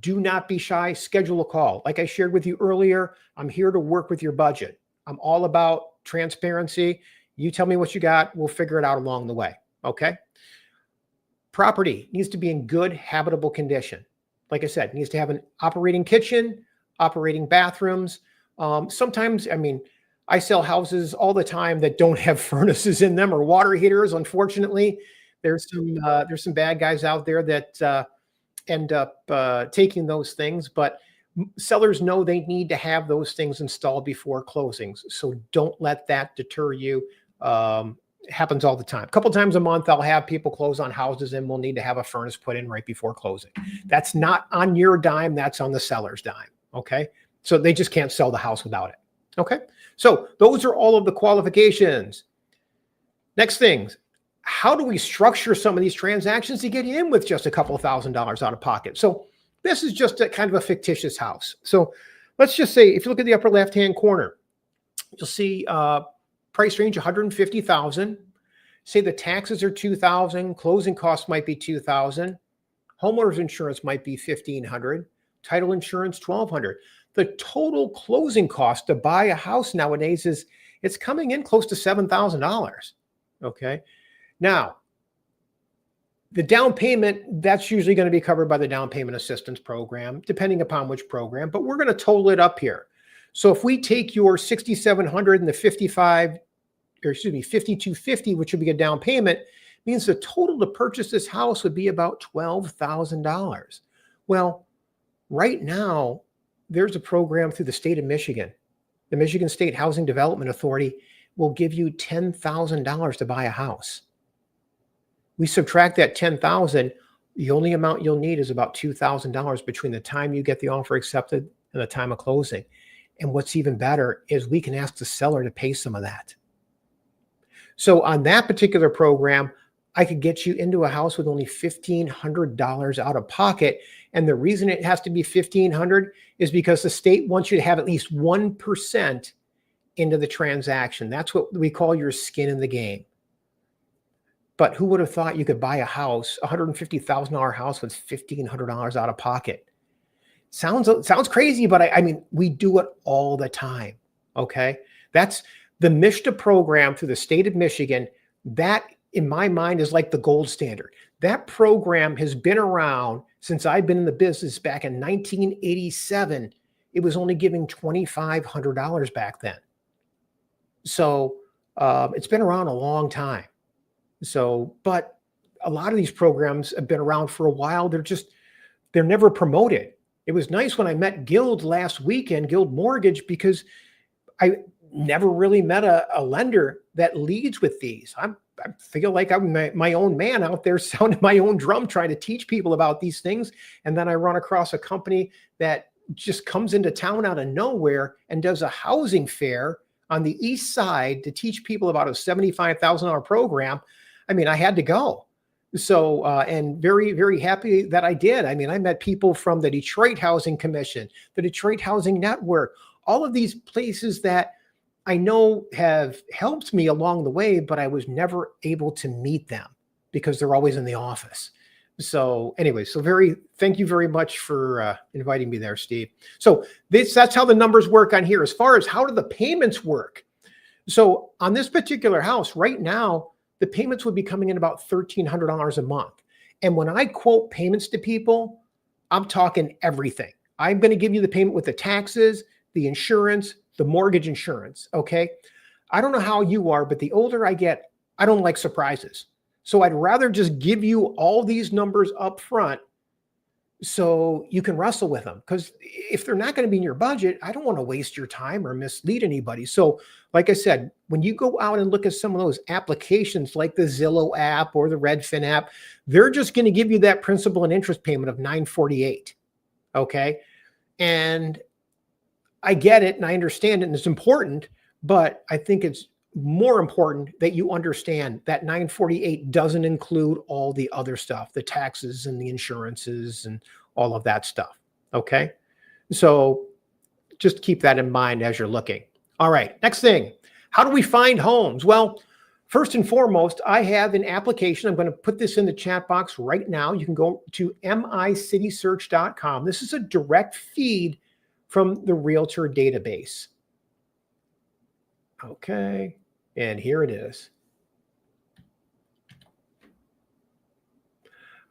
do not be shy. Schedule a call. Like I shared with you earlier, I'm here to work with your budget. I'm all about transparency. You tell me what you got. We'll figure it out along the way. Okay. Property needs to be in good, habitable condition. Like I said, it needs to have an operating kitchen, operating bathrooms. Sometimes, I sell houses all the time that don't have furnaces in them or water heaters. Unfortunately, there's some bad guys out there that end up taking those things, but sellers know they need to have those things installed before closings. So don't let that deter you. It happens all the time. A couple times a month, I'll have people close on houses and we'll need to have a furnace put in right before closing. That's not on your dime. That's on the seller's dime. Okay. So they just can't sell the house without it. Okay. So those are all of the qualifications. Next things. How do we structure some of these transactions to get in with just a couple of $1,000s out of pocket? So this is just a kind of a fictitious house. So let's just say, if you look at the upper left-hand corner, you'll see price range 150,000. Say the taxes are 2,000, closing costs might be 2,000, homeowners insurance might be 1,500, title insurance 1,200. The total closing cost to buy a house nowadays is it's coming in close to $7,000. Okay. Now, the down payment, that's usually going to be covered by the down payment assistance program, depending upon which program, but we're going to total it up here. So if we take your 6,700 and the 5,250, which would be a down payment, means the total to purchase this house would be about $12,000. Well, right now, there's a program through the state of Michigan. The Michigan State Housing Development Authority will give you $10,000 to buy a house. We subtract that $10,000, the only amount you'll need is about $2,000 between the time you get the offer accepted and the time of closing. And what's even better is we can ask the seller to pay some of that. So on that particular program, I could get you into a house with only $1,500 out of pocket. And the reason it has to be $1,500 is because the state wants you to have at least 1% into the transaction. That's what we call your skin in the game. But who would have thought you could buy a house, a $150,000 house with $1,500 out of pocket? Sounds crazy, but I mean, we do it all the time. Okay. That's the MISHDA program through the state of Michigan. That, in my mind, is like the gold standard. That program has been around since I've been in the business back in 1987. It was only giving $2,500 back then. So it's been around a long time. So, but a lot of these programs have been around for a while. They're never promoted. It was nice when I met Guild last weekend, Guild Mortgage, because I never really met a lender that leads with these. I feel like I'm my own man out there sounding my own drum, trying to teach people about these things. And then I run across a company that just comes into town out of nowhere and does a housing fair on the east side to teach people about a $75,000 program. I mean, I had to go. So, and very, very happy that I did. I mean, I met people from the Detroit Housing Commission, the Detroit Housing Network, all of these places that I know have helped me along the way, but I was never able to meet them because they're always in the office. So anyway, thank you very much for inviting me there, Steve. So that's how the numbers work on here. As far as how do the payments work? So on this particular house right now, the payments would be coming in about $1,300 a month. And when I quote payments to people, I'm talking everything. I'm going to give you the payment with the taxes, the insurance, the mortgage insurance. Okay. I don't know how you are, but the older I get, I don't like surprises. So I'd rather just give you all these numbers up front so you can wrestle with them. Because if they're not going to be in your budget, I don't want to waste your time or mislead anybody. So like I said, when you go out and look at some of those applications like the Zillow app or the Redfin app, they're just going to give you that principal and interest payment of $948. Okay. And I get it and I understand it and it's important, but I think it's more important that you understand that $948 doesn't include all the other stuff, the taxes and the insurances and all of that stuff. Okay. So just keep that in mind as you're looking. All right. Next thing, how do we find homes? Well, first and foremost, I have an application. I'm going to put this in the chat box right now. You can go to micitysearch.com. This is a direct feed from the Realtor database. Okay. And here it is.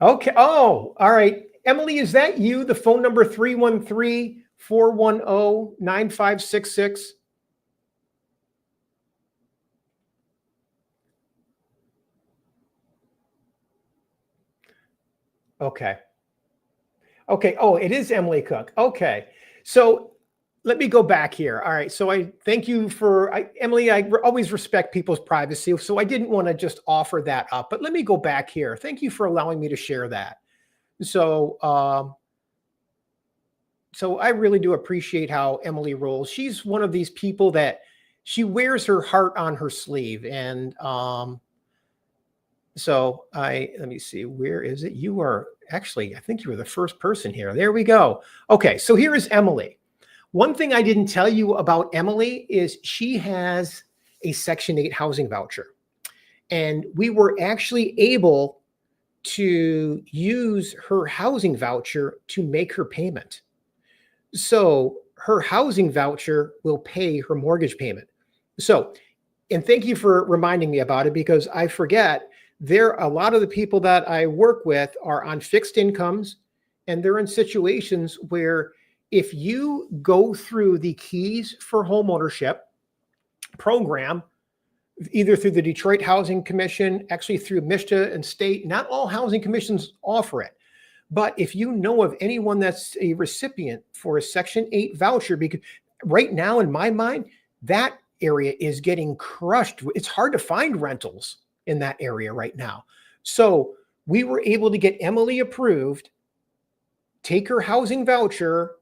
Okay. Oh, all right. Emily, is that you? The phone number 313-410-9566. Okay. Okay. Oh, it is Emily Cook. Okay. So let me go back here. All right. So I thank you for, Emily, I always respect people's privacy. So I didn't want to just offer that up, but let me go back here. Thank you for allowing me to share that. So, so I really do appreciate how Emily rolls. She's one of these people that she wears her heart on her sleeve. And so let me see, where is it? You are actually, I think you were the first person here. There we go. Okay. So here is Emily. One thing I didn't tell you about Emily is she has a Section 8 housing voucher. And we were actually able to use her housing voucher to make her payment. So her housing voucher will pay her mortgage payment. So, and thank you for reminding me about it, because I forget, a lot of the people that I work with are on fixed incomes, and they're in situations where if you go through the Keys for Homeownership program, either through the Detroit Housing Commission, actually through MISTA and state, not all housing commissions offer it. But if you know of anyone that's a recipient for a Section 8 voucher, because right now in my mind, that area is getting crushed. It's hard to find rentals in that area right now. So we were able to get Emily approved, take her housing voucher,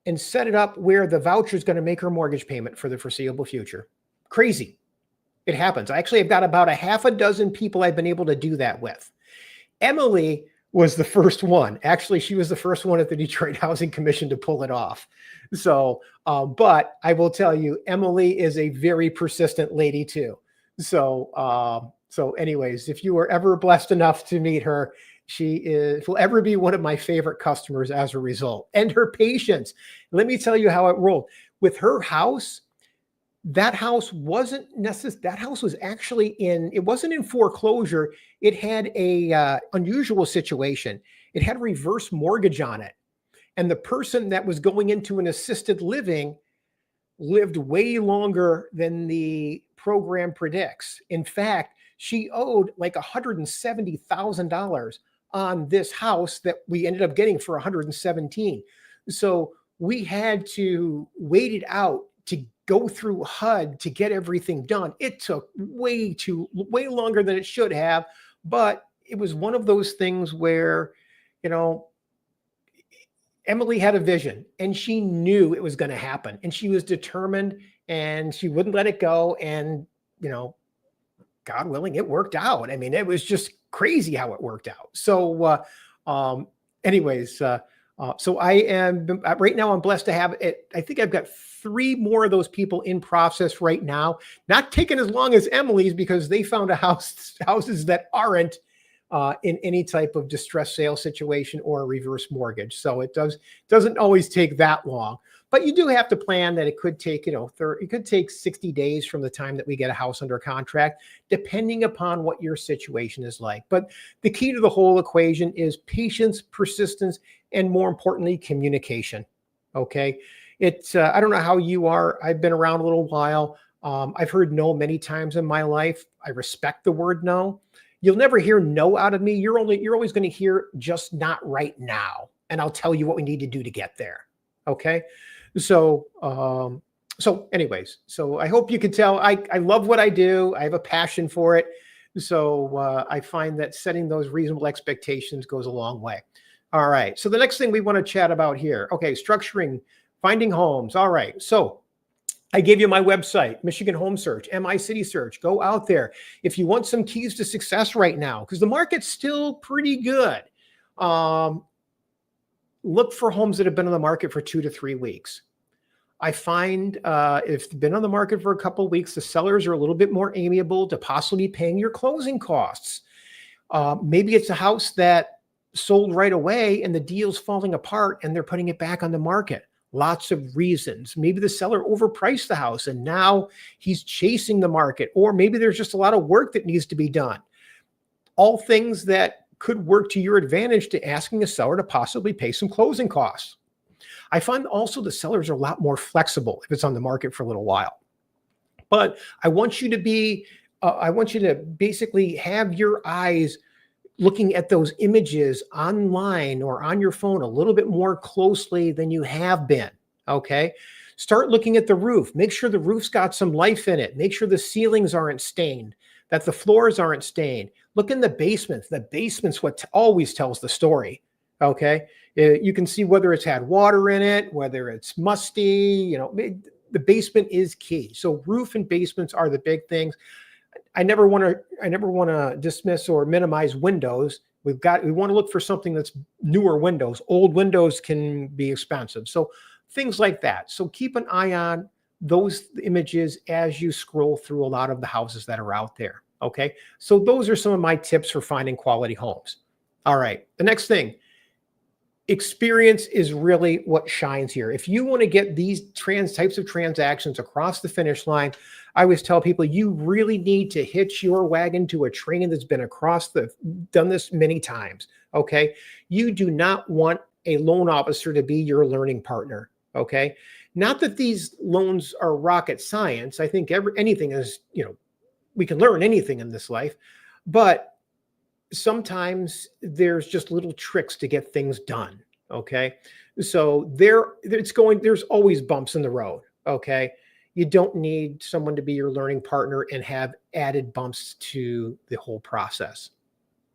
and set it up where the voucher is going to make her mortgage payment for the foreseeable future. Crazy. It happens. Actually, I've got about a half a dozen people I've been able to do that with. Emily was the first one. Actually, she was the first one at the Detroit Housing Commission to pull it off. So, but I will tell you, Emily is a very persistent lady too. So, anyways, if you were ever blessed enough to meet her, will ever be one of my favorite customers as a result. And her patience. Let me tell you how it rolled. With her house, that house wasn't necessary. That house was actually it wasn't in foreclosure. It had a unusual situation. It had a reverse mortgage on it. And the person that was going into an assisted living lived way longer than the program predicts. In fact, she owed like $170,000 on this house that we ended up getting for 117. So we had to wait it out to go through HUD to get everything done. It took way longer than it should have, but it was one of those things where, Emily had a vision and she knew it was going to happen, and she was determined and she wouldn't let it go. And, God willing, it worked out. I mean, it was just crazy how it worked out. So, so I am right now, I'm blessed to have it. I think I've got 3 more of those people in process right now, not taking as long as Emily's, because they found houses that aren't in any type of distressed sale situation or a reverse mortgage. So it doesn't always take that long, but you do have to plan that it could take, it could take 60 days from the time that we get a house under contract, depending upon what your situation is like. But the key to the whole equation is patience, persistence, and more importantly, communication. Okay. I don't know how you are. I've been around a little while. I've heard no many times in my life. I respect the word no. You'll never hear no out of me. You're always going to hear just not right now. And I'll tell you what we need to do to get there. Okay. So anyways, so I hope you can tell I love what I do. I have a passion for it. So I find that setting those reasonable expectations goes a long way. All right. So the next thing we want to chat about here. Okay. Structuring, finding homes. All right. So I gave you my website, Michigan Home Search, MI City Search. Go out there. If you want some keys to success right now, because the market's still pretty good, look for homes that have been on the market for 2 to 3 weeks. I find if they've been on the market for a couple of weeks, the sellers are a little bit more amiable to possibly paying your closing costs. Maybe it's a house that sold right away and the deal's falling apart and they're putting it back on the market. Lots of reasons. Maybe the seller overpriced the house and now he's chasing the market, or maybe there's just a lot of work that needs to be done. All things that could work to your advantage to asking a seller to possibly pay some closing costs. I find also the sellers are a lot more flexible if it's on the market for a little while. But I want you to basically have your eyes looking at those images online or on your phone a little bit more closely than you have been. Okay. Start looking at the roof. Make sure the roof's got some life in it. Make sure the ceilings aren't stained, that the floors aren't stained. Look in the basement. The basement's what always tells the story. Okay. You can see whether it's had water in it, whether it's musty, the basement is key. So roof and basements are the big things. I never want to dismiss or minimize windows. We want to look for something that's newer windows. Old windows can be expensive. So things like that. So keep an eye on those images as you scroll through a lot of the houses that are out there. Okay. So those are some of my tips for finding quality homes. All right. The next thing, Experience is really what shines here. If you want to get these types of transactions across the finish line, I always tell people you really need to hitch your wagon to a train that's been done this many times. Okay. You do not want a loan officer to be your learning partner. Okay. Not that these loans are rocket science. I think anything is, we can learn anything in this life, but sometimes there's just little tricks to get things done. Okay. So there's always bumps in the road. Okay. You don't need someone to be your learning partner and have added bumps to the whole process.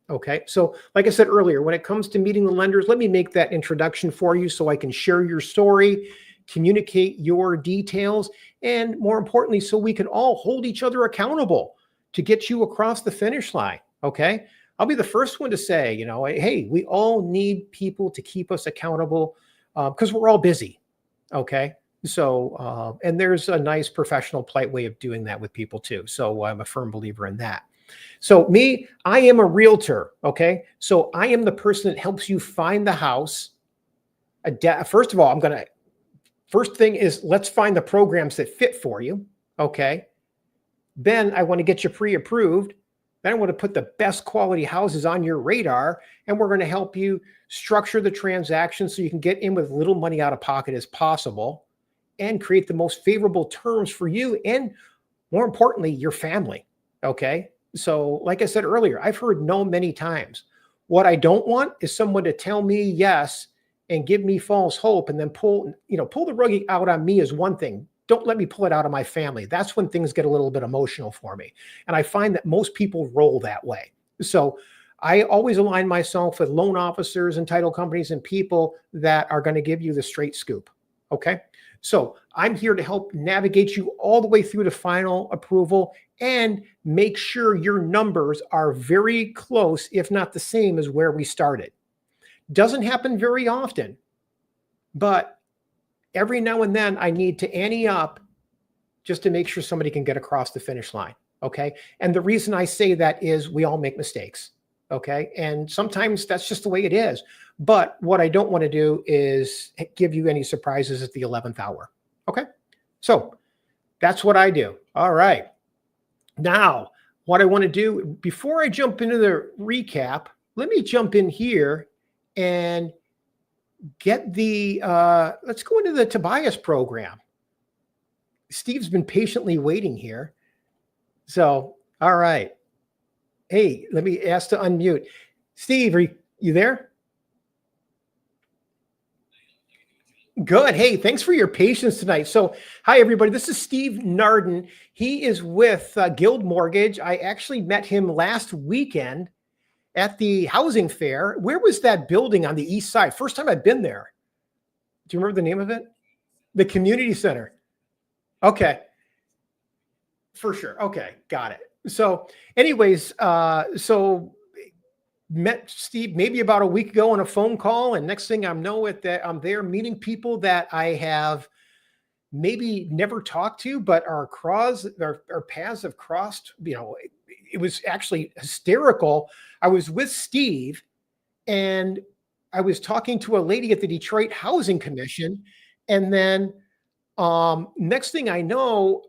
Okay. So, like I said earlier, when it comes to meeting the lenders, let me make that introduction for you so I can share your story, communicate your details, and more importantly, so we can all hold each other accountable to get you across the finish line. Okay. I'll be the first one to say, hey, we all need people to keep us accountable because we're all busy. Okay. So, and there's a nice professional, polite way of doing that with people too. So I'm a firm believer in that. So I am a realtor. Okay. So I am the person that helps you find the house. First of all, first thing is let's find the programs that fit for you. Okay. Then I want to get you pre-approved. Then I want to put the best quality houses on your radar, and we're going to help you structure the transaction so you can get in with little money out of pocket as possible and create the most favorable terms for you and, more importantly, your family. Okay. So, like I said earlier, I've heard no many times. What I don't want is someone to tell me yes and give me false hope and then pull the rug out on me is one thing. Don't let me pull it out of my family. That's when things get a little bit emotional for me. And I find that most people roll that way. So I always align myself with loan officers and title companies and people that are going to give you the straight scoop. Okay. So I'm here to help navigate you all the way through to final approval and make sure your numbers are very close, if not the same as where we started. Doesn't happen very often, but every now and then I need to ante up just to make sure somebody can get across the finish line. Okay. And the reason I say that is we all make mistakes. Okay. And sometimes that's just the way it is. But what I don't want to do is give you any surprises at the 11th hour. Okay. So that's what I do. All right. Now, what I want to do before I jump into the recap, let me jump in here and get let's go into the Tobias program. Steve's been patiently waiting here. So, all right. Hey, let me ask to unmute. Steve, are you there? Good. Hey, thanks for your patience tonight. So, hi, everybody. This is Steve Narden. He is with Guild Mortgage. I actually met him last weekend at the housing fair. Where was that building on the east side? First time I've been there. Do you remember the name of it? The community center. Okay. For sure. Okay. Got it. So anyways, so met Steve maybe about a week ago on a phone call. And next thing I know I'm there meeting people that I have maybe never talked to, but our paths have crossed. It was actually hysterical. I was with Steve and I was talking to a lady at the Detroit Housing Commission. And then next thing I know,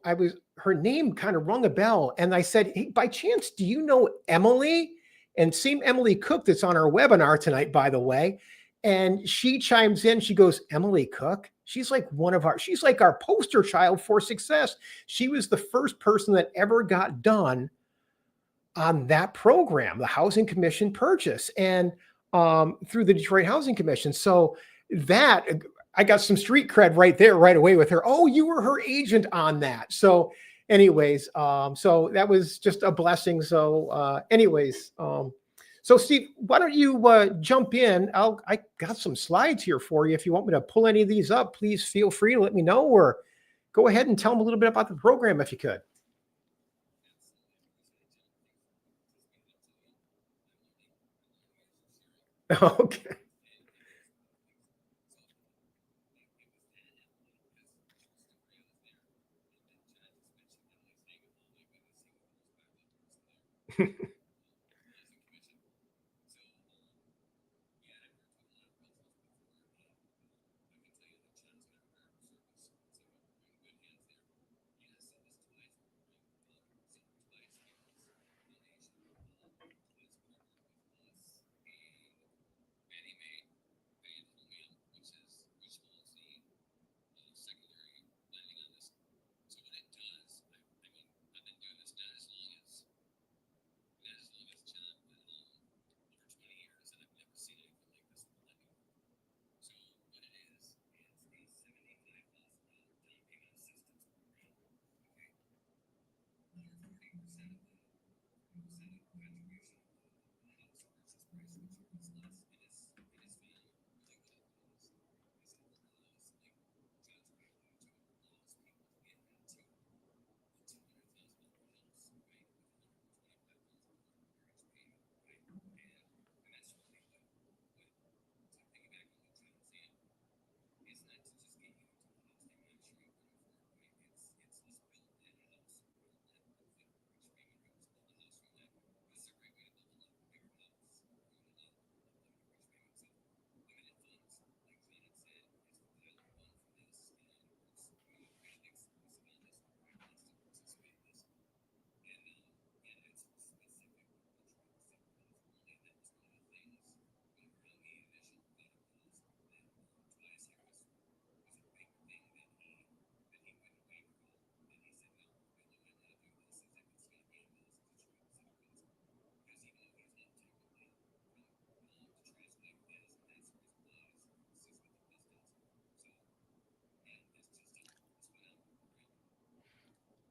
her name kind of rung a bell. And I said, hey, by chance, do you know Emily? And same Emily Cook that's on our webinar tonight, by the way. And she chimes in, she goes, Emily Cook? She's like she's like our poster child for success. She was the first person that ever got done on that program, the Housing Commission purchase, and through the Detroit Housing Commission. So that I got some street cred right there, right away with her. Oh, you were her agent on that. So anyways, so that was just a blessing. So so Steve, why don't you jump in? I got some slides here for you. If you want me to pull any of these up, please feel free to let me know, or go ahead and tell them a little bit about the program if you could. Okay.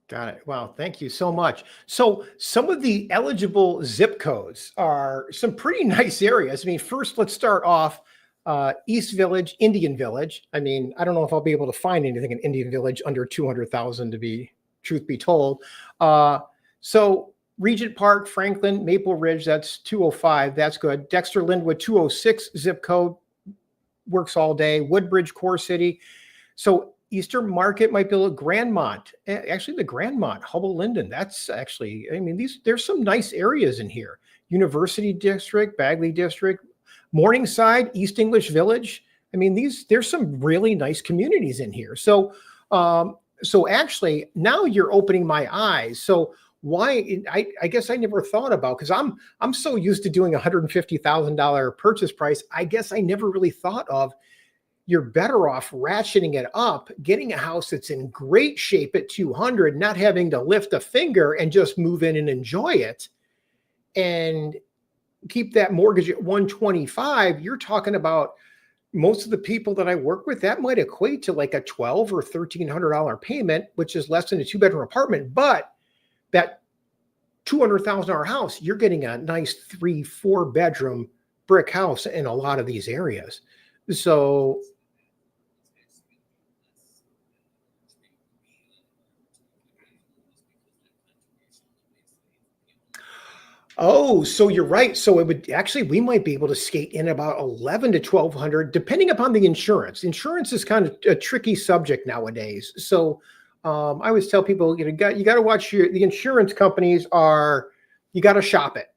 Got it. Wow. Thank you so much. So some of the eligible zip codes are some pretty nice areas. I mean, first, let's start off East Village, Indian Village. I mean, I don't know if I'll be able to find anything in Indian Village under 200,000 to be truth be told. So Regent Park, Franklin, Maple Ridge, that's 205. That's good. Dexter Linwood, 206 zip code works all day. Woodbridge, Core City. So Eastern Market might be a little Grandmont. Actually, the Grandmont, Hubble Linden. That's actually, I mean, there's some nice areas in here. University District, Bagley District, Morningside, East English Village. I mean, there's some really nice communities in here. So actually, now you're opening my eyes. So why I guess I never thought about, because I'm so used to doing $150,000 purchase price. I guess I never really thought of you're better off ratcheting it up, getting a house that's in great shape at 200, not having to lift a finger and just move in and enjoy it and keep that mortgage at 125. You're talking about most of the people that I work with, that might equate to like a $1,200 or $1,300 payment, which is less than a 2-bedroom apartment. But that $200,000 house, you're getting a nice 3-4 bedroom brick house in a lot of these areas. So, oh, so you're right. So it would actually, we might be able to skate in about 11 to 1200, depending upon the insurance. Insurance is kind of a tricky subject nowadays. So I always tell people, you got to watch the insurance companies you got to shop it.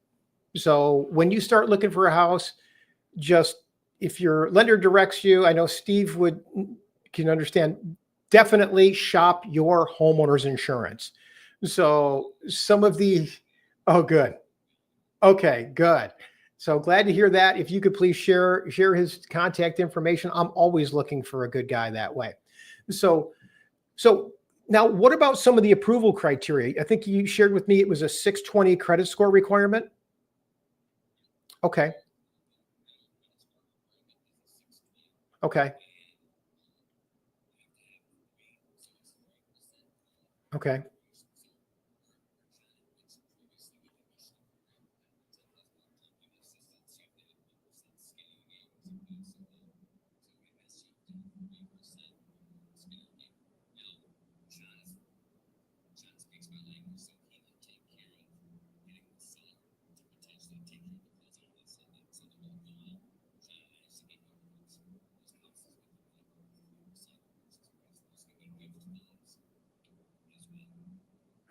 So when you start looking for a house, just if your lender directs you, I know Steve can understand, definitely shop your homeowner's insurance. So some of oh, good. Okay, good. So glad to hear that. If you could please share his contact information. I'm always looking for a good guy that way. So now what about some of the approval criteria? I think you shared with me it was a 620 credit score requirement. Okay. Okay. Okay.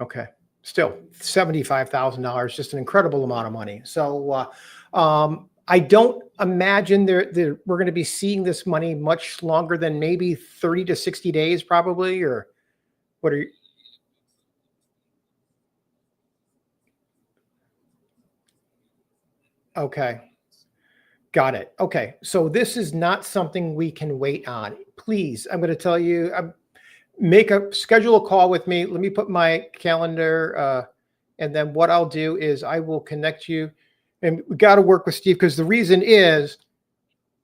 Okay. Still $75,000, just an incredible amount of money. So I don't imagine we're going to be seeing this money much longer than maybe 30 to 60 days, probably, or what are you? Okay. Got it. Okay. So this is not something we can wait on. Please, I'm going to tell you, schedule a call with me. Let me put my calendar. And then what I'll do is I will connect you, and we got to work with Steve, because the reason is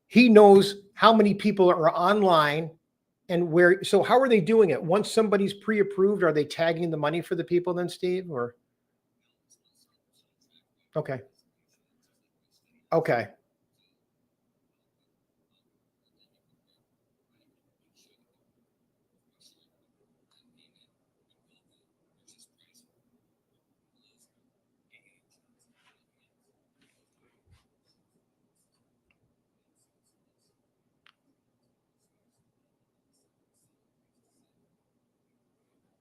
he knows how many people are online and where. So how are they doing it? Once somebody's pre-approved, are they tagging the money for the people then, Steve? Or Okay. Okay.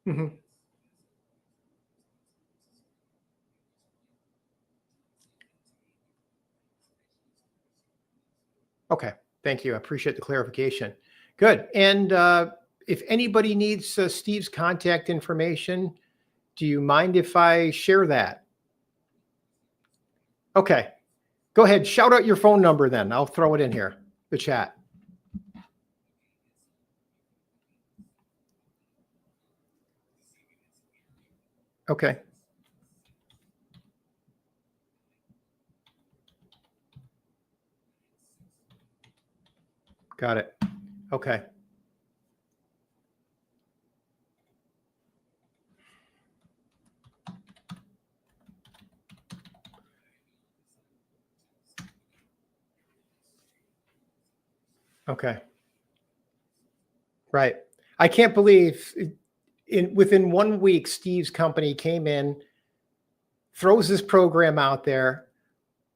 Mhm. Okay. Thank you. I appreciate the clarification. Good. And if anybody needs Steve's contact information, do you mind if I share that? Okay. Go ahead. Shout out your phone number then. I'll throw it in here, the chat. Okay. Got it. Okay. Okay. Right. I can't believe within 1 week, Steve's company came in, throws this program out there,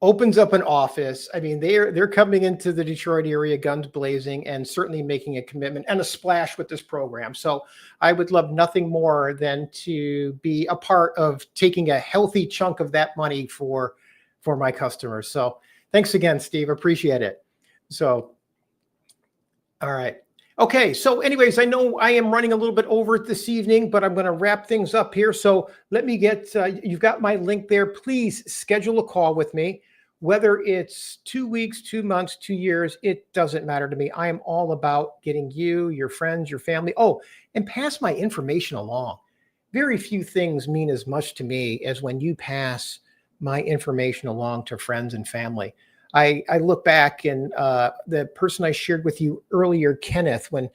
opens up an office. I mean, they're coming into the Detroit area guns blazing and certainly making a commitment and a splash with this program. So I would love nothing more than to be a part of taking a healthy chunk of that money for my customers. So thanks again, Steve. Appreciate it. So all right. Okay. So, anyways, I know I am running a little bit over it this evening, but I'm going to wrap things up here. So, let me get you've got my link there. Please schedule a call with me, whether it's 2 weeks, 2 months, 2 years, it doesn't matter to me. I am all about getting you, your friends, your family. Oh, and pass my information along. Very few things mean as much to me as when you pass my information along to friends and family. I look back and the person I shared with you earlier, Kenneth, when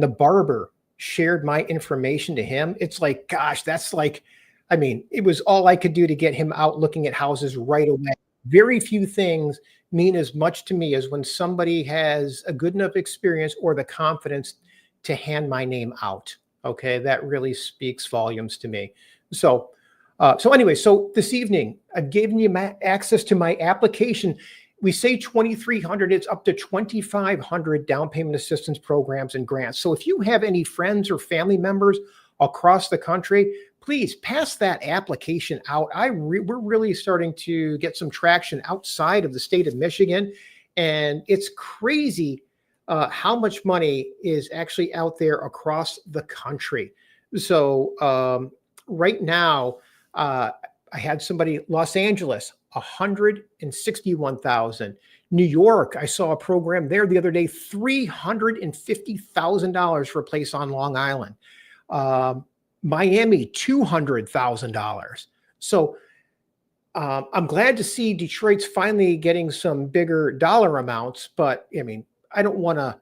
the barber shared my information to him, it's like, gosh, that's like, I mean, it was all I could do to get him out looking at houses right away. Very few things mean as much to me as when somebody has a good enough experience or the confidence to hand my name out. Okay, that really speaks volumes to me. So, anyway, so this evening I've given you access to my application. We say 2,300, it's up to 2,500 down payment assistance programs and grants. So if you have any friends or family members across the country, please pass that application out. We're really starting to get some traction outside of the state of Michigan, and it's crazy how much money is actually out there across the country. So right now, I had somebody, Los Angeles, 161,000. New York, I saw a program there the other day, $350,000 for a place on Long Island. Miami, $200,000. So I'm glad to see Detroit's finally getting some bigger dollar amounts, but I mean, I don't want to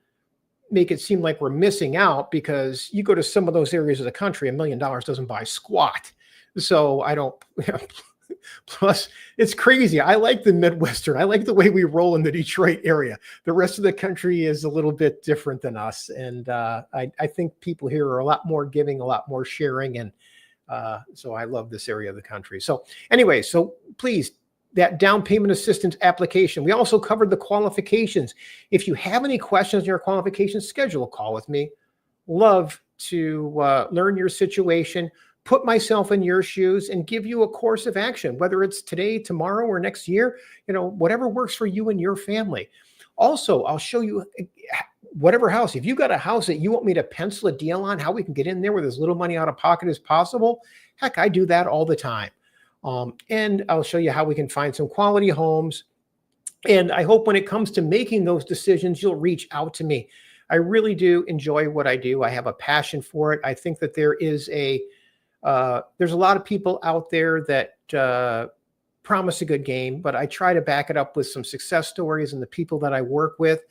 make it seem like we're missing out, because you go to some of those areas of the country, $1 million doesn't buy squat. So I don't, plus it's crazy. I like the Midwestern. I like the way we roll in the Detroit area. The rest of the country is a little bit different than us. And I think people here are a lot more giving, a lot more sharing. And so I love this area of the country. So anyway, so please, that down payment assistance application. We also covered the qualifications. If you have any questions on your qualifications, schedule a call with me. Love to learn your situation, put myself in your shoes, and give you a course of action, whether it's today, tomorrow, or next year, whatever works for you and your family. Also, I'll show you whatever house. If you got a house that you want me to pencil a deal on, how we can get in there with as little money out of pocket as possible, heck, I do that all the time. And I'll show you how we can find some quality homes. And I hope when it comes to making those decisions, you'll reach out to me. I really do enjoy what I do. I have a passion for it. I think that there's a lot of people out there that promise a good game, but I try to back it up with some success stories and the people that I work with.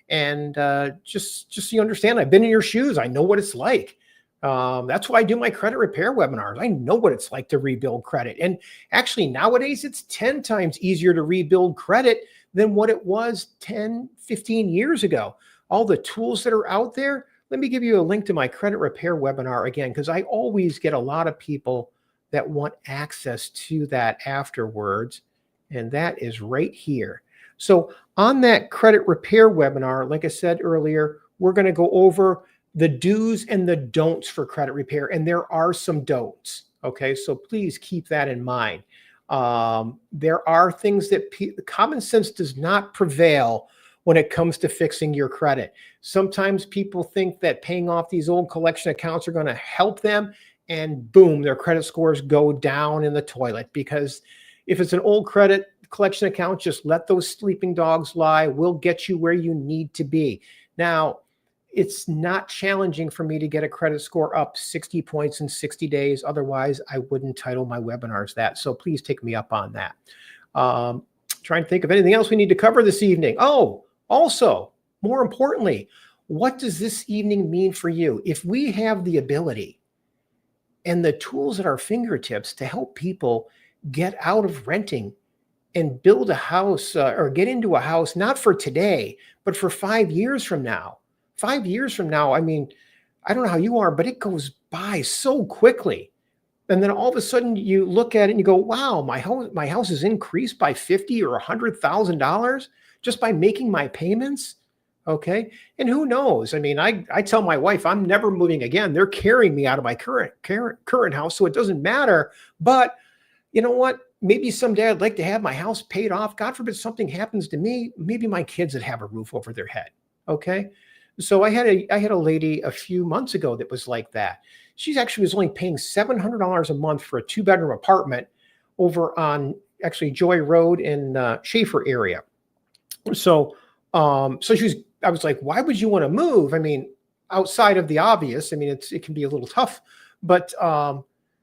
And just so you understand, I've been in your shoes. I know what it's like. That's why I do my credit repair webinars. I know what it's like to rebuild credit. And actually, nowadays, it's 10 times easier to rebuild credit than what it was 10, 15 years ago. All the tools that are out there. Let me give you a link to my credit repair webinar again, because I always get a lot of people that want access to that afterwards. And that is right here. So on that credit repair webinar, like I said earlier, we're going to go over the do's and the don'ts for credit repair. And there are some don'ts. Okay. So please keep that in mind. There are things that common sense does not prevail when it comes to fixing your credit. Sometimes people think that paying off these old collection accounts are going to help them, and boom, their credit scores go down in the toilet. Because if it's an old credit collection account, just let those sleeping dogs lie. We'll get you where you need to be. Now, it's not challenging for me to get a credit score up 60 points in 60 days. Otherwise, I wouldn't title my webinars that. So please take me up on that. Trying to think of anything else we need to cover this evening. Oh, also, more importantly, what does this evening mean for you? If we have the ability and the tools at our fingertips to help people get out of renting and build a house or get into a house, not for today, but for 5 years from now. 5 years from now, I mean, I don't know how you are, but it goes by so quickly. And then all of a sudden you look at it and you go, wow, my house has increased by $50,000 or $100,000 just by making my payments. Okay. And who knows? I mean, I tell my wife I'm never moving again. They're carrying me out of my current house. So it doesn't matter. But you know what? Maybe someday I'd like to have my house paid off. God forbid something happens to me. Maybe my kids would have a roof over their head. Okay. So I had a lady a few months ago that was like that. She actually was only paying $700 a month for a 2-bedroom apartment over on actually Joy Road in Schaefer area. So, I was like, why would you want to move? I mean, outside of the obvious, I mean, it can be a little tough, but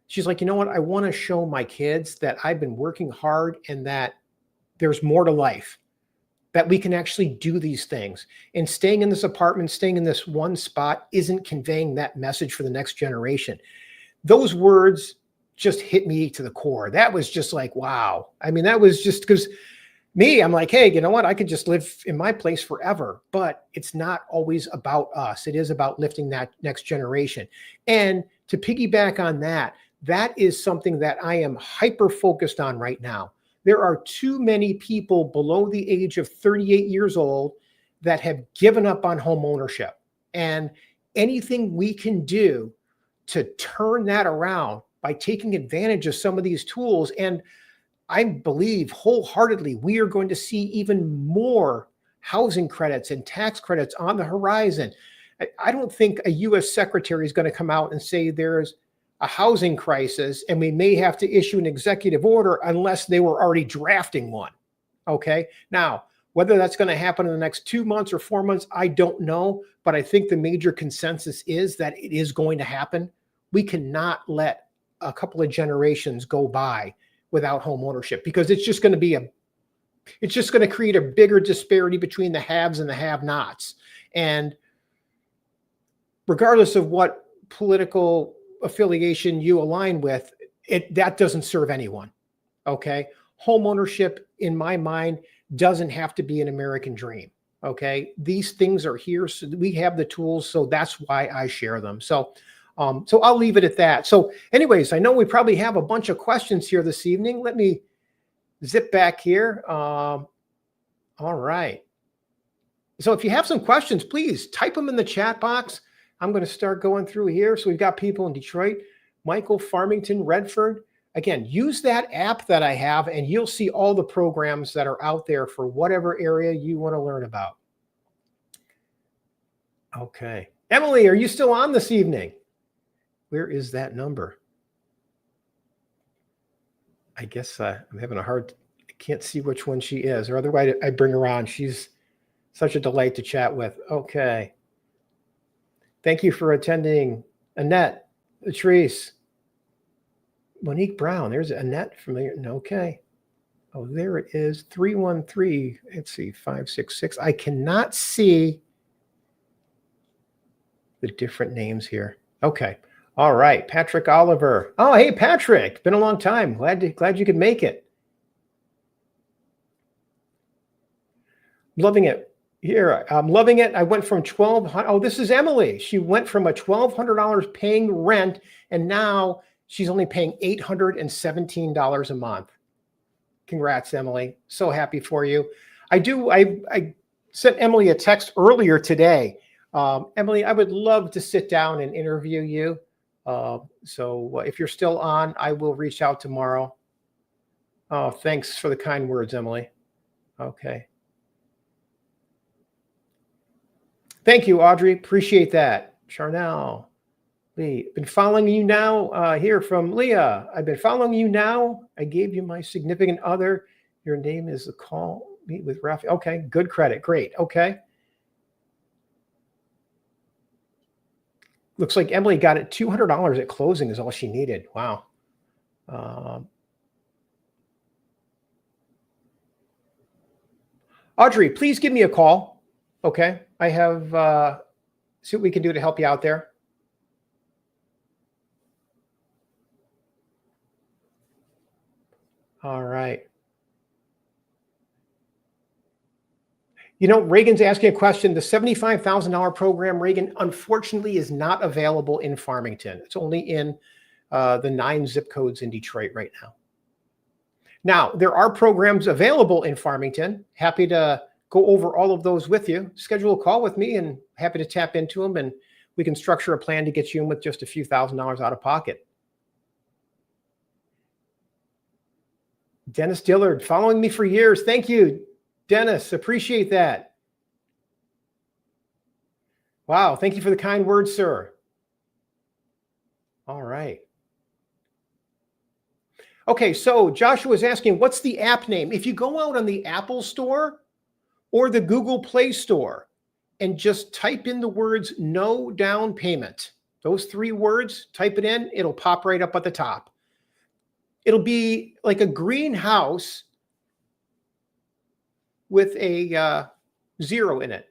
she's like, you know what? I want to show my kids that I've been working hard and that there's more to life, that we can actually do these things. And staying in this apartment, staying in this one spot isn't conveying that message for the next generation. Those words just hit me to the core. That was just like, wow. I mean, that was just because me, I'm like, hey, you know what? I could just live in my place forever, but it's not always about us. It is about lifting that next generation. And to piggyback on that, that is something that I am hyper focused on right now. There are too many people below the age of 38 years old that have given up on home ownership. And anything we can do to turn that around by taking advantage of some of these tools. And I believe wholeheartedly we are going to see even more housing credits and tax credits on the horizon. I don't think a U.S. secretary is going to come out and say there's a housing crisis and we may have to issue an executive order unless they were already drafting one. Okay. Now, whether that's going to happen in the next 2 months or 4 months, I don't know. But I think the major consensus is that it is going to happen. We cannot let a couple of generations go by without home ownership, because it's just going to create a bigger disparity between the haves and the have-nots. And regardless of what political affiliation you align with, that doesn't serve anyone. Okay. Home ownership, in my mind, doesn't have to be an American dream. Okay. These things are here. So we have the tools. So that's why I share them. So I'll leave it at that. So anyways, I know we probably have a bunch of questions here this evening. Let me zip back here. All right. So if you have some questions, please type them in the chat box. I'm going to start going through here. So we've got people in Detroit, Michael, Farmington, Redford. Again, use that app that I have and you'll see all the programs that are out there for whatever area you want to learn about. Okay. Emily, are you still on this evening? Where is that number? I guess I'm having a hard, I can't see which one she is, or otherwise I bring her on. She's such a delight to chat with. Okay. Thank you for attending, Annette, Latrice, Monique Brown. There's Annette from there. Okay. Oh, there it is. 313. Let's see, 566. I cannot see the different names here. Okay. All right, Patrick Oliver. Oh, hey, Patrick. Been a long time. Glad you could make it. Loving it. Here, I'm loving it. I went from 1,200. Oh, this is Emily. She went from a $1,200 paying rent, and now she's only paying $817 a month. Congrats, Emily. So happy for you. I sent Emily a text earlier today. Emily, I would love to sit down and interview you. So if you're still on, I will reach out tomorrow. Oh, thanks for the kind words, Emily. Okay. Thank you, Audrey. Appreciate that. Charnel. Lee, been following you now. Here from Leah. I've been following you now. I gave you my significant other. Your name is the call. Meet with Rafi. Okay, good credit. Great. Okay. Looks like Emily got it $200 at closing is all she needed. Wow. Audrey, please give me a call. Okay. I have, see what we can do to help you out there. All right. You know, Reagan's asking a question. The $75,000 program, Reagan, unfortunately is not available in Farmington. It's only in the 9 zip codes in Detroit right now. Now, there are programs available in Farmington. Happy to go over all of those with you. Schedule a call with me and happy to tap into them, and we can structure a plan to get you in with just a few $1,000s out of pocket. Dennis Dillard, following me for years. Thank you, Dennis. Appreciate that. Wow. Thank you for the kind words, sir. All right. Okay. So Joshua is asking, what's the app name? If you go out on the Apple Store or the Google Play Store and just type in the words no down payment, those 3 words, type it in, it'll pop right up at the top. It'll be like a greenhouse with a 0 in it.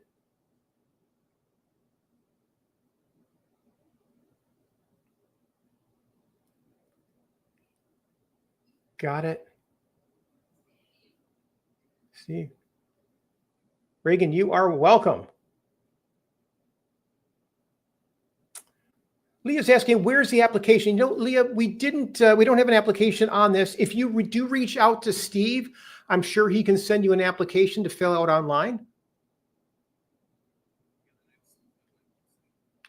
Got it. See, Reagan, you are welcome. Leah's asking, where's the application? You know, Leah, we don't have an application on this. If you do reach out to Steve, I'm sure he can send you an application to fill out online.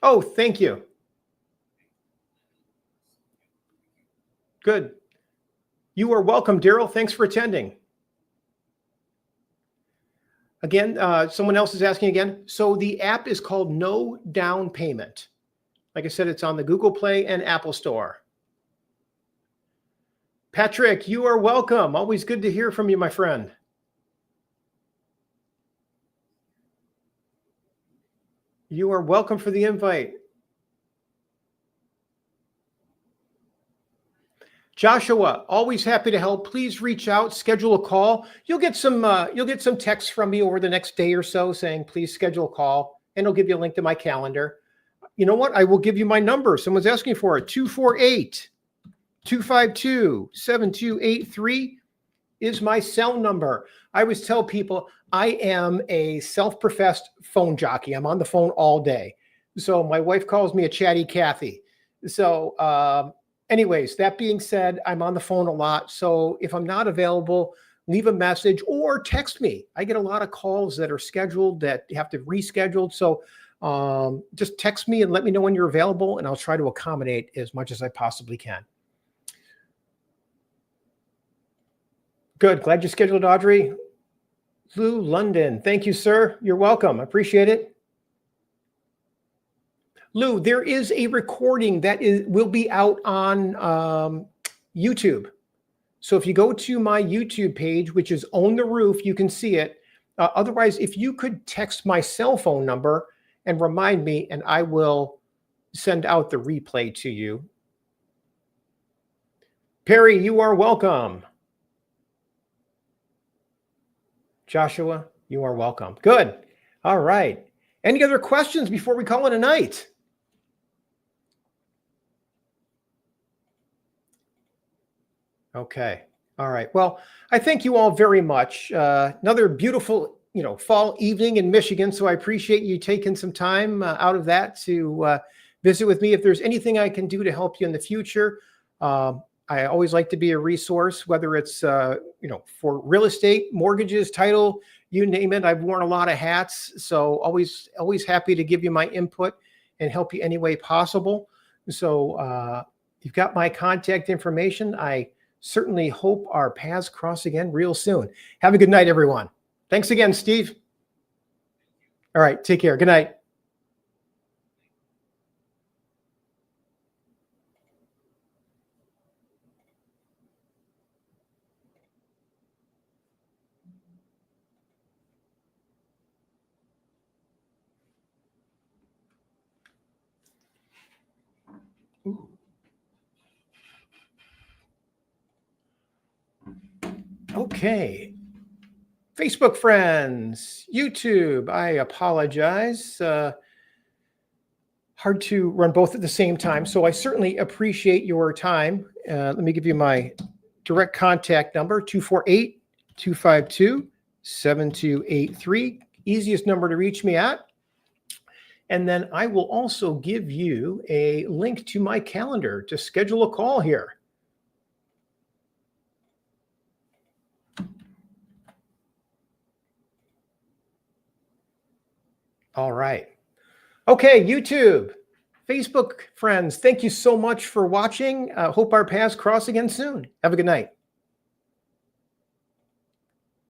Oh, thank you. Good. You are welcome, Daryl. Thanks for attending. Again, someone else is asking again. So the app is called No Down Payment. Like I said, it's on the Google Play and Apple Store. Patrick, you are welcome. Always good to hear from you, my friend. You are welcome for the invite. Joshua, always happy to help. Please reach out, schedule a call. You'll get some texts from me over the next day or so saying, please schedule a call, and it'll give you a link to my calendar. You know what? I will give you my number. Someone's asking for it. 248-252-7283 is my cell number. I always tell people I am a self-professed phone jockey. I'm on the phone all day. So my wife calls me a chatty Cathy. So anyways, that being said, I'm on the phone a lot. So if I'm not available, leave a message or text me. I get a lot of calls that are scheduled that have to reschedule. So just text me and let me know when you're available, and I'll try to accommodate as much as I possibly can. Good. Glad you scheduled, Audrey. Lou London. Thank you, sir. You're welcome. I appreciate it. Lou, there is a recording that will be out on YouTube. So if you go to my YouTube page, which is On the Roof, you can see it. Otherwise, if you could text my cell phone number and remind me, and I will send out the replay to you. Perry, you are welcome. Joshua, you are welcome. Good. All right. Any other questions before we call it a night? Okay. All right. Well, I thank you all very much. Another beautiful, fall evening in Michigan. So I appreciate you taking some time out of that to visit with me. If there's anything I can do to help you in the future, I always like to be a resource, whether it's, for real estate, mortgages, title, you name it. I've worn a lot of hats. So always happy to give you my input and help you any way possible. So you've got my contact information. I certainly hope our paths cross again real soon. Have a good night, everyone. Thanks again, Steve. All right. Take care. Good night. Okay. Facebook friends, YouTube, I apologize. Hard to run both at the same time. So I certainly appreciate your time. Let me give you my direct contact number, 248-252-7283. Easiest number to reach me at. And then I will also give you a link to my calendar to schedule a call here. All right. Okay, YouTube, Facebook friends, thank you so much for watching. Hope our paths cross again soon. Have a good night.